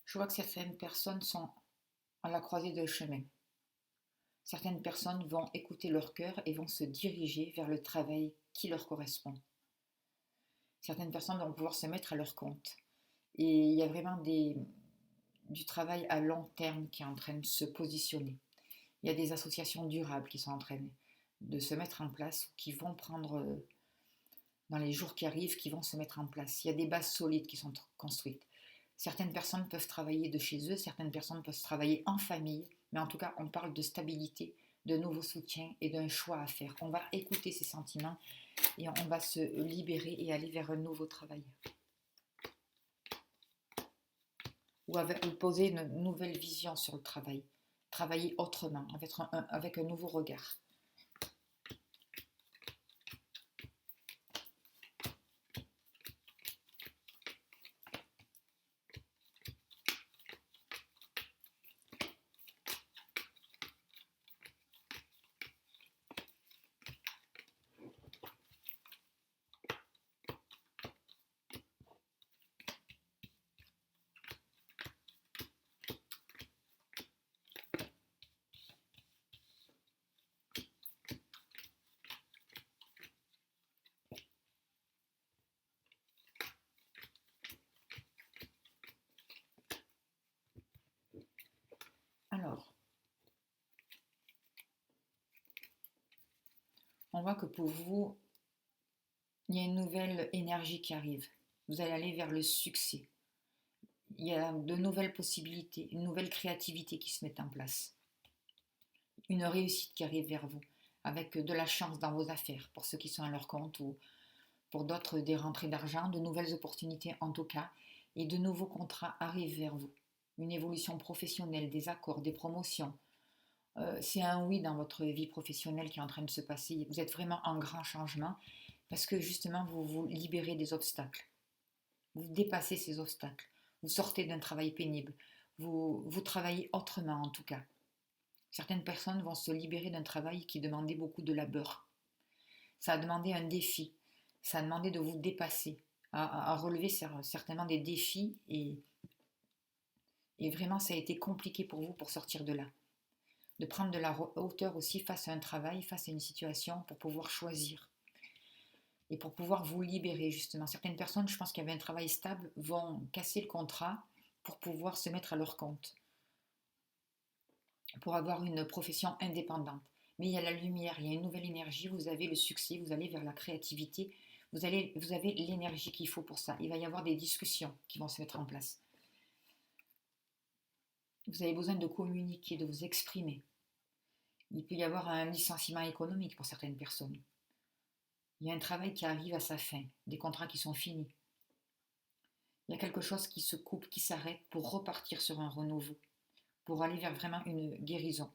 Je vois que certaines personnes sont à la croisée de chemin. Certaines personnes vont écouter leur cœur et vont se diriger vers le travail qui leur correspond. Certaines personnes vont pouvoir se mettre à leur compte. Et il y a vraiment du travail à long terme qui est en train de se positionner. Il y a des associations durables qui sont en train de se mettre en place, qui vont prendre, dans les jours qui arrivent, qui vont se mettre en place. Il y a des bases solides qui sont construites. Certaines personnes peuvent travailler de chez eux, certaines personnes peuvent travailler en famille, mais en tout cas, on parle de stabilité, de nouveaux soutiens et d'un choix à faire. On va écouter ces sentiments et on va se libérer et aller vers un nouveau travail. Ou poser une nouvelle vision sur le travail. Travailler autrement, avec un nouveau regard. On voit que pour vous, il y a une nouvelle énergie qui arrive. Vous allez aller vers le succès. Il y a de nouvelles possibilités, une nouvelle créativité qui se met en place. Une réussite qui arrive vers vous, avec de la chance dans vos affaires, pour ceux qui sont à leur compte, ou pour d'autres des rentrées d'argent, de nouvelles opportunités en tout cas, et de nouveaux contrats arrivent vers vous. Une évolution professionnelle, des accords, des promotions. C'est un oui dans votre vie professionnelle qui est en train de se passer. Vous êtes vraiment en grand changement parce que justement vous vous libérez des obstacles. Vous dépassez ces obstacles. Vous sortez d'un travail pénible. Vous travaillez autrement en tout cas. Certaines personnes vont se libérer d'un travail qui demandait beaucoup de labeur. Ça a demandé un défi. Ça a demandé de vous dépasser, à relever certainement des défis et vraiment ça a été compliqué pour vous pour sortir de là. De prendre de la hauteur aussi face à un travail, face à une situation pour pouvoir choisir et pour pouvoir vous libérer justement. Certaines personnes, je pense qu'il y avait un travail stable, vont casser le contrat pour pouvoir se mettre à leur compte, pour avoir une profession indépendante. Mais il y a la lumière, il y a une nouvelle énergie, vous avez le succès, vous allez vers la créativité, vous avez l'énergie qu'il faut pour ça. Il va y avoir des discussions qui vont se mettre en place. Vous avez besoin de communiquer, de vous exprimer. Il peut y avoir un licenciement économique pour certaines personnes. Il y a un travail qui arrive à sa fin, des contrats qui sont finis. Il y a quelque chose qui se coupe, qui s'arrête pour repartir sur un renouveau, pour aller vers vraiment une guérison.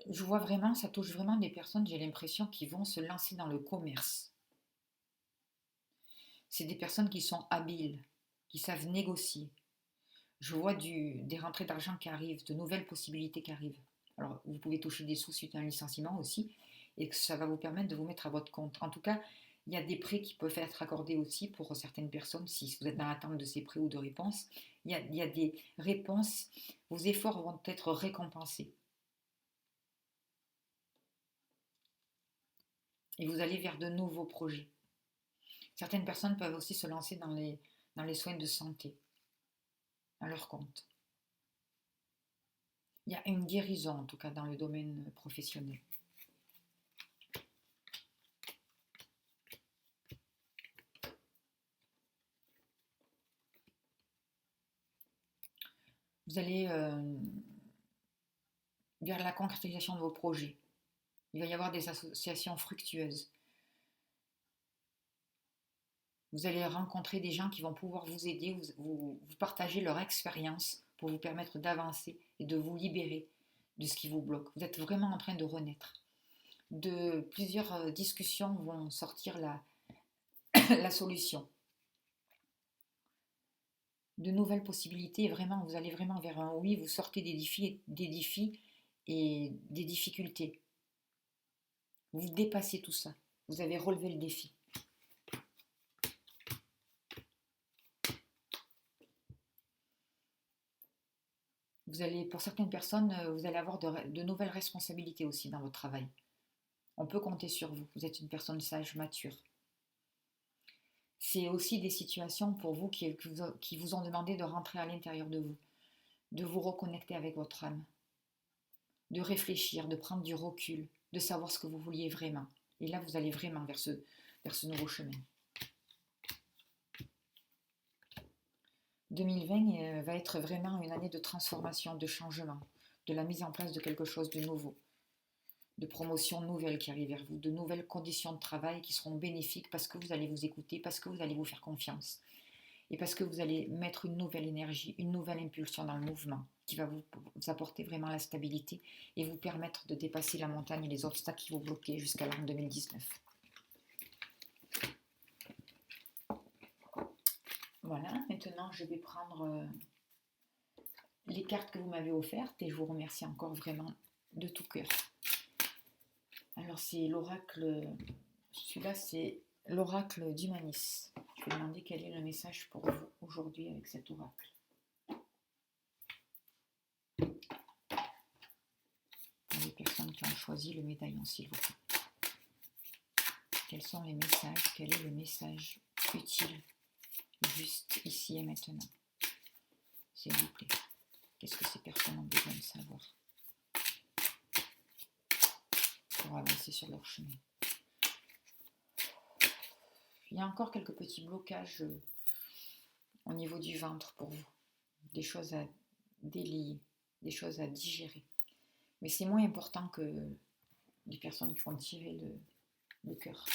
Je vois vraiment, ça touche vraiment des personnes, j'ai l'impression, qui vont se lancer dans le commerce. C'est des personnes qui sont habiles, qui savent négocier. Je vois des rentrées d'argent qui arrivent, de nouvelles possibilités qui arrivent. Alors, vous pouvez toucher des sous suite à un licenciement aussi, et que ça va vous permettre de vous mettre à votre compte. En tout cas, il y a des prêts qui peuvent être accordés aussi pour certaines personnes, si vous êtes dans l'attente de ces prêts ou de réponses. Il y a des réponses, vos efforts vont être récompensés. Et vous allez vers de nouveaux projets. Certaines personnes peuvent aussi se lancer dans les soins de santé, à leur compte. Il y a une guérison, en tout cas, dans le domaine professionnel. Vous allez vers la concrétisation de vos projets. Il va y avoir des associations fructueuses. Vous allez rencontrer des gens qui vont pouvoir vous aider, vous partager leur expérience pour vous permettre d'avancer et de vous libérer de ce qui vous bloque. Vous êtes vraiment en train de renaître. De plusieurs discussions vont sortir la solution. De nouvelles possibilités, vraiment, vous allez vraiment vers un oui, vous sortez des défis et des difficultés. Vous dépassez tout ça. Vous avez relevé le défi. Vous allez, pour certaines personnes, vous allez avoir de nouvelles responsabilités aussi dans votre travail. On peut compter sur vous. Vous êtes une personne sage, mature. C'est aussi des situations pour vous qui vous ont demandé de rentrer à l'intérieur de vous, de vous reconnecter avec votre âme, de réfléchir, de prendre du recul, de savoir ce que vous vouliez vraiment. Et là, vous allez vraiment vers ce nouveau chemin. 2020 va être vraiment une année de transformation, de changement, de la mise en place de quelque chose de nouveau, de promotions nouvelles qui arrivent vers vous, de nouvelles conditions de travail qui seront bénéfiques parce que vous allez vous écouter, parce que vous allez vous faire confiance et parce que vous allez mettre une nouvelle énergie, une nouvelle impulsion dans le mouvement qui va vous apporter vraiment la stabilité et vous permettre de dépasser la montagne et les obstacles qui vous bloquaient jusqu'à l'an 2019. Voilà, maintenant je vais prendre les cartes que vous m'avez offertes et je vous remercie encore vraiment de tout cœur. Alors c'est l'oracle, celui-là c'est l'oracle d'Humanis. Je vais demander quel est le message pour vous aujourd'hui avec cet oracle. Les personnes qui ont choisi le médaillon, s'il vous plaît. Quels sont les messages? Quel est le message utile, juste ici et maintenant? S'il vous plaît. Qu'est-ce que ces personnes ont besoin de savoir? pour avancer sur leur chemin. Il y a encore quelques petits blocages au niveau du ventre pour vous, des choses à délier, des choses à digérer. Mais c'est moins important que les personnes qui vont tirer le cœur.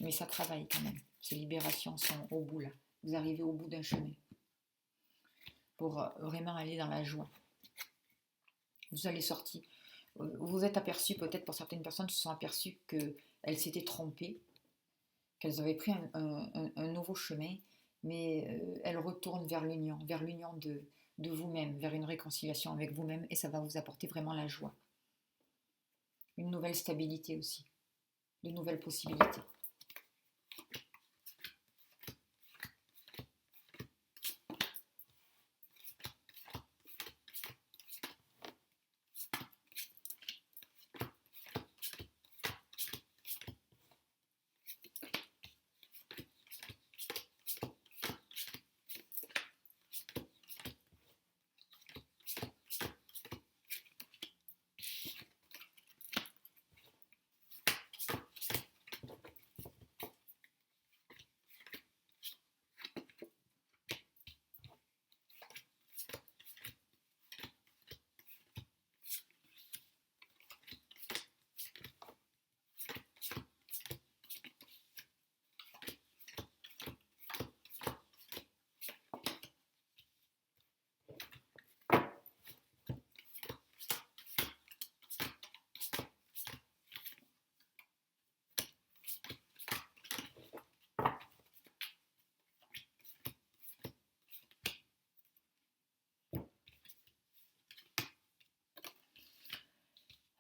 Mais ça travaille quand même. Ces libérations sont au bout là. Vous arrivez au bout d'un chemin pour vraiment aller dans la joie. Vous allez sortir. Vous vous êtes aperçu, peut-être pour certaines personnes, se sont aperçues qu'elles s'étaient trompées, qu'elles avaient pris un nouveau chemin, mais elles retournent vers l'union de vous-même, vers une réconciliation avec vous-même, et ça va vous apporter vraiment la joie. Une nouvelle stabilité aussi, de nouvelles possibilités.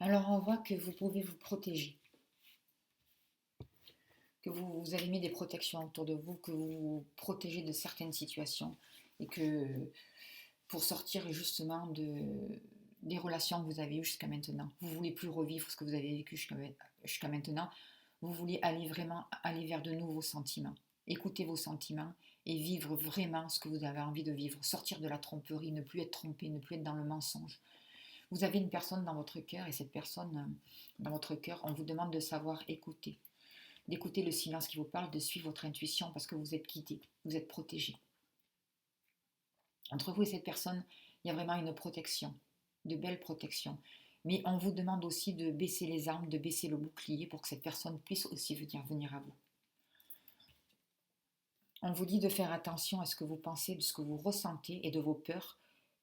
Alors on voit que vous pouvez vous protéger, que vous avez mis des protections autour de vous, que vous vous protégez de certaines situations et que pour sortir justement des relations que vous avez eues jusqu'à maintenant, vous ne voulez plus revivre ce que vous avez vécu jusqu'à maintenant, vous voulez vraiment aller vers de nouveaux sentiments, écouter vos sentiments et vivre vraiment ce que vous avez envie de vivre, sortir de la tromperie, ne plus être trompé, ne plus être dans le mensonge. Vous avez une personne dans votre cœur et cette personne dans votre cœur, on vous demande de savoir écouter, d'écouter le silence qui vous parle, de suivre votre intuition parce que vous êtes guidé, vous êtes protégé. Entre vous et cette personne, il y a vraiment une protection, de belles protections. Mais on vous demande aussi de baisser les armes, de baisser le bouclier pour que cette personne puisse aussi venir à vous. On vous dit de faire attention à ce que vous pensez, de ce que vous ressentez et de vos peurs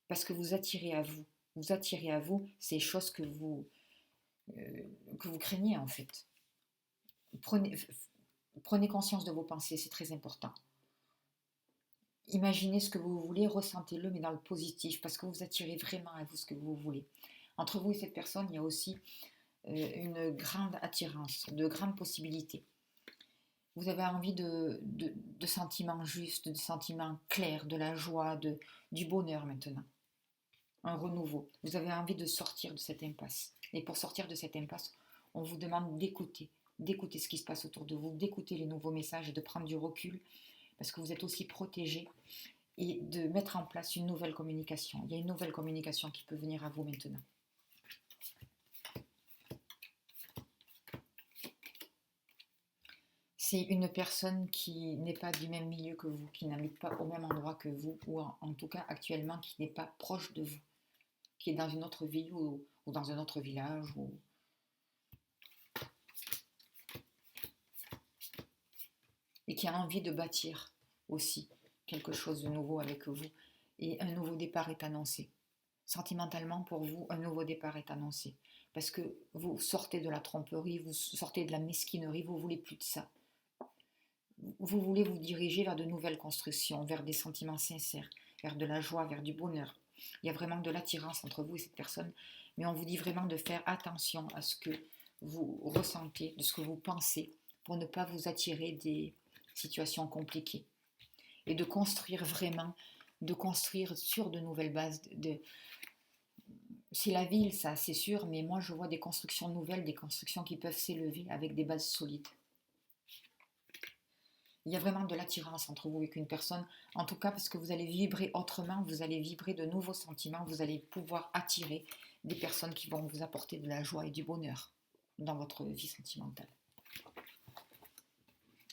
parce que vous attirez à vous. Vous attirez à vous ces choses que vous craignez en fait. Prenez conscience de vos pensées, c'est très important. Imaginez ce que vous voulez, ressentez-le, mais dans le positif, parce que vous attirez vraiment à vous ce que vous voulez. Entre vous et cette personne, il y a aussi une grande attirance, de grandes possibilités. Vous avez envie de sentiments justes, de sentiments clairs, de la joie, du bonheur maintenant. Un renouveau. Vous avez envie de sortir de cette impasse. Et pour sortir de cette impasse, on vous demande d'écouter ce qui se passe autour de vous, d'écouter les nouveaux messages et de prendre du recul parce que vous êtes aussi protégé et de mettre en place une nouvelle communication. Il y a une nouvelle communication qui peut venir à vous maintenant. C'est une personne qui n'est pas du même milieu que vous, qui n'habite pas au même endroit que vous, ou en tout cas actuellement qui n'est pas proche de vous, qui est dans une autre ville ou dans un autre village. Et qui a envie de bâtir aussi quelque chose de nouveau avec vous. Et un nouveau départ est annoncé. Sentimentalement, pour vous, un nouveau départ est annoncé. Parce que vous sortez de la tromperie, vous sortez de la mesquinerie, vous ne voulez plus de ça. Vous voulez vous diriger vers de nouvelles constructions, vers des sentiments sincères, vers de la joie, vers du bonheur. Il y a vraiment de l'attirance entre vous et cette personne, mais on vous dit vraiment de faire attention à ce que vous ressentez, de ce que vous pensez, pour ne pas vous attirer des situations compliquées. Et de construire vraiment, de construire sur de nouvelles bases. C'est la ville, ça, c'est sûr, mais moi je vois des constructions nouvelles, des constructions qui peuvent s'élever avec des bases solides. Il y a vraiment de l'attirance entre vous et une personne, en tout cas parce que vous allez vibrer autrement, vous allez vibrer de nouveaux sentiments, vous allez pouvoir attirer des personnes qui vont vous apporter de la joie et du bonheur dans votre vie sentimentale.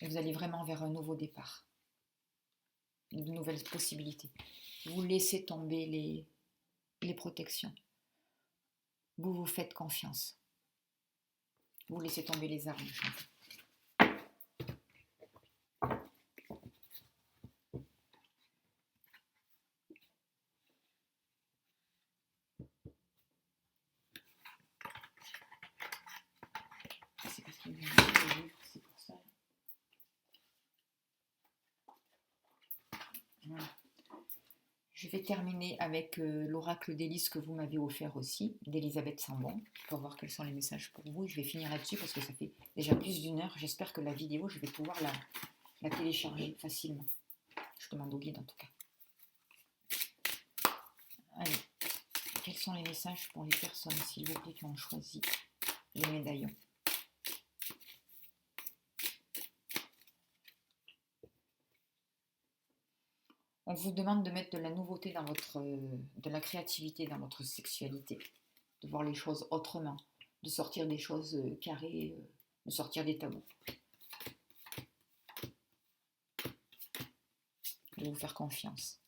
Et vous allez vraiment vers un nouveau départ, de nouvelles possibilités. Vous laissez tomber les protections. Vous vous faites confiance. Vous laissez tomber les armes. C'est parce qu'il y a des livres, c'est pour ça. Voilà. Je vais terminer avec l'oracle d'Élise que vous m'avez offert aussi, d'Elisabeth Sambon, pour voir quels sont les messages pour vous. Je vais finir là-dessus parce que ça fait déjà plus d'une heure. J'espère que la vidéo, je vais pouvoir la télécharger facilement. Je demande au guide en tout cas. Allez, quels sont les messages pour les personnes, s'il vous plaît, qui ont choisi les médaillons? On vous demande de mettre de la nouveauté dans de la créativité dans votre sexualité, de voir les choses autrement, de sortir des choses carrées, de sortir des tabous, de vous faire confiance.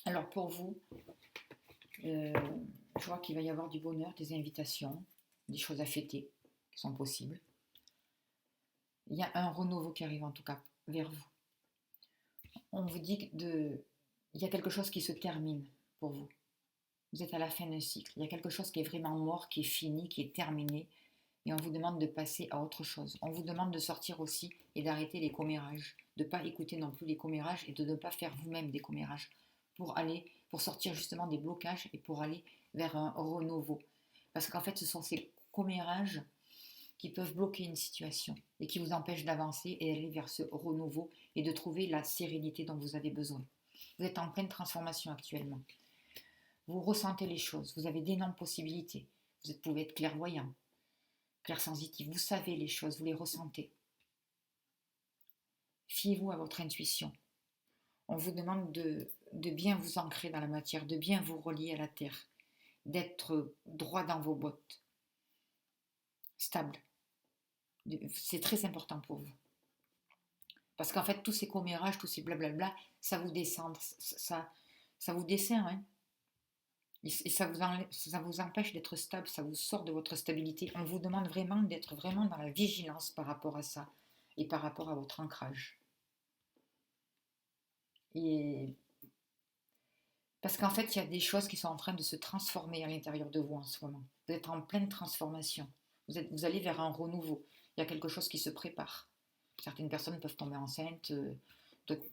Alors pour vous, je vois qu'il va y avoir du bonheur, des invitations, des choses à fêter qui sont possibles. Il y a un renouveau qui arrive en tout cas vers vous. On vous dit il y a quelque chose qui se termine pour vous. Vous êtes à la fin d'un cycle. Il y a quelque chose qui est vraiment mort, qui est fini, qui est terminé. Et on vous demande de passer à autre chose. On vous demande de sortir aussi et d'arrêter les commérages. De ne pas écouter non plus les commérages et de ne pas faire vous-même des commérages. Pour sortir justement des blocages et pour aller vers un renouveau. Parce qu'en fait, ce sont ces commérages qui peuvent bloquer une situation et qui vous empêchent d'avancer et d'aller vers ce renouveau et de trouver la sérénité dont vous avez besoin. Vous êtes en pleine transformation actuellement. Vous ressentez les choses, vous avez d'énormes possibilités. Vous pouvez être clairvoyant, clairsensitif, vous savez les choses, vous les ressentez. Fiez-vous à votre intuition. On vous demande de bien vous ancrer dans la matière, de bien vous relier à la terre, d'être droit dans vos bottes, stable. C'est très important pour vous. Parce qu'en fait, tous ces commérages, tous ces blablabla, ça vous descend, ça vous dessert, hein. Et ça vous empêche d'être stable, ça vous sort de votre stabilité. On vous demande vraiment d'être vraiment dans la vigilance par rapport à ça et par rapport à votre ancrage. Et parce qu'en fait, il y a des choses qui sont en train de se transformer à l'intérieur de vous en ce moment. Vous êtes en pleine transformation. Vous allez vers un renouveau. Il y a quelque chose qui se prépare. Certaines personnes peuvent tomber enceintes.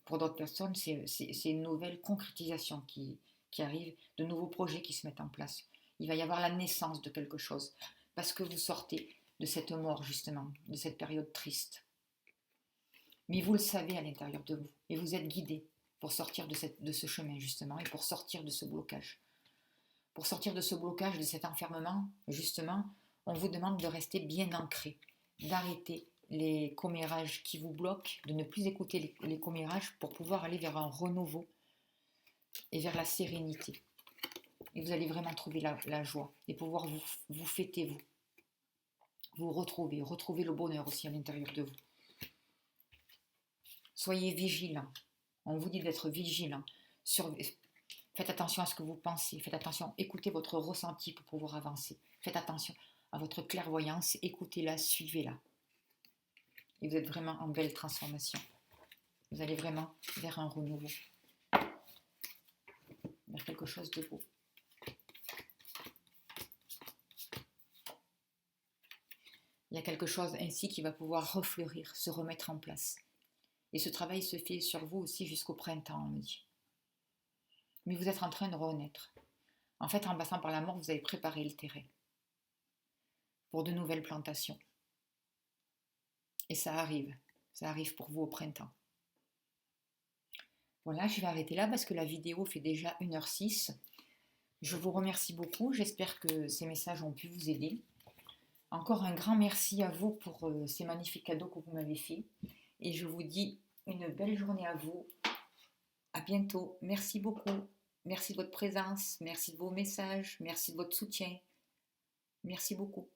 Pour d'autres personnes, c'est une nouvelle concrétisation qui arrive, de nouveaux projets qui se mettent en place. Il va y avoir la naissance de quelque chose. Parce que vous sortez de cette mort, justement, de cette période triste. Mais vous le savez à l'intérieur de vous. Et vous êtes guidé pour sortir de ce chemin, justement, et pour sortir de ce blocage. Pour sortir de ce blocage, de cet enfermement, justement, on vous demande de rester bien ancré, d'arrêter les commérages qui vous bloquent, de ne plus écouter les commérages pour pouvoir aller vers un renouveau et vers la sérénité. Et vous allez vraiment trouver la joie et pouvoir vous fêter, vous retrouver le bonheur aussi à l'intérieur de vous. Soyez vigilants. On vous dit d'être vigilant. Faites attention à ce que vous pensez. Faites attention, écoutez votre ressenti pour pouvoir avancer. Faites attention à votre clairvoyance. Écoutez-la, suivez-la. Et vous êtes vraiment en belle transformation. Vous allez vraiment vers un renouveau. Vers quelque chose de beau. Il y a quelque chose ainsi qui va pouvoir refleurir, se remettre en place. Et ce travail se fait sur vous aussi jusqu'au printemps, on me dit. Mais vous êtes en train de renaître. En fait, en passant par la mort, vous avez préparé le terrain pour de nouvelles plantations. Et ça arrive pour vous au printemps. Voilà, je vais arrêter là parce que la vidéo fait déjà 1h06. Je vous remercie beaucoup, j'espère que ces messages ont pu vous aider. Encore un grand merci à vous pour ces magnifiques cadeaux que vous m'avez faits. Et je vous dis une belle journée à vous. À bientôt. Merci beaucoup. Merci de votre présence. Merci de vos messages. Merci de votre soutien. Merci beaucoup.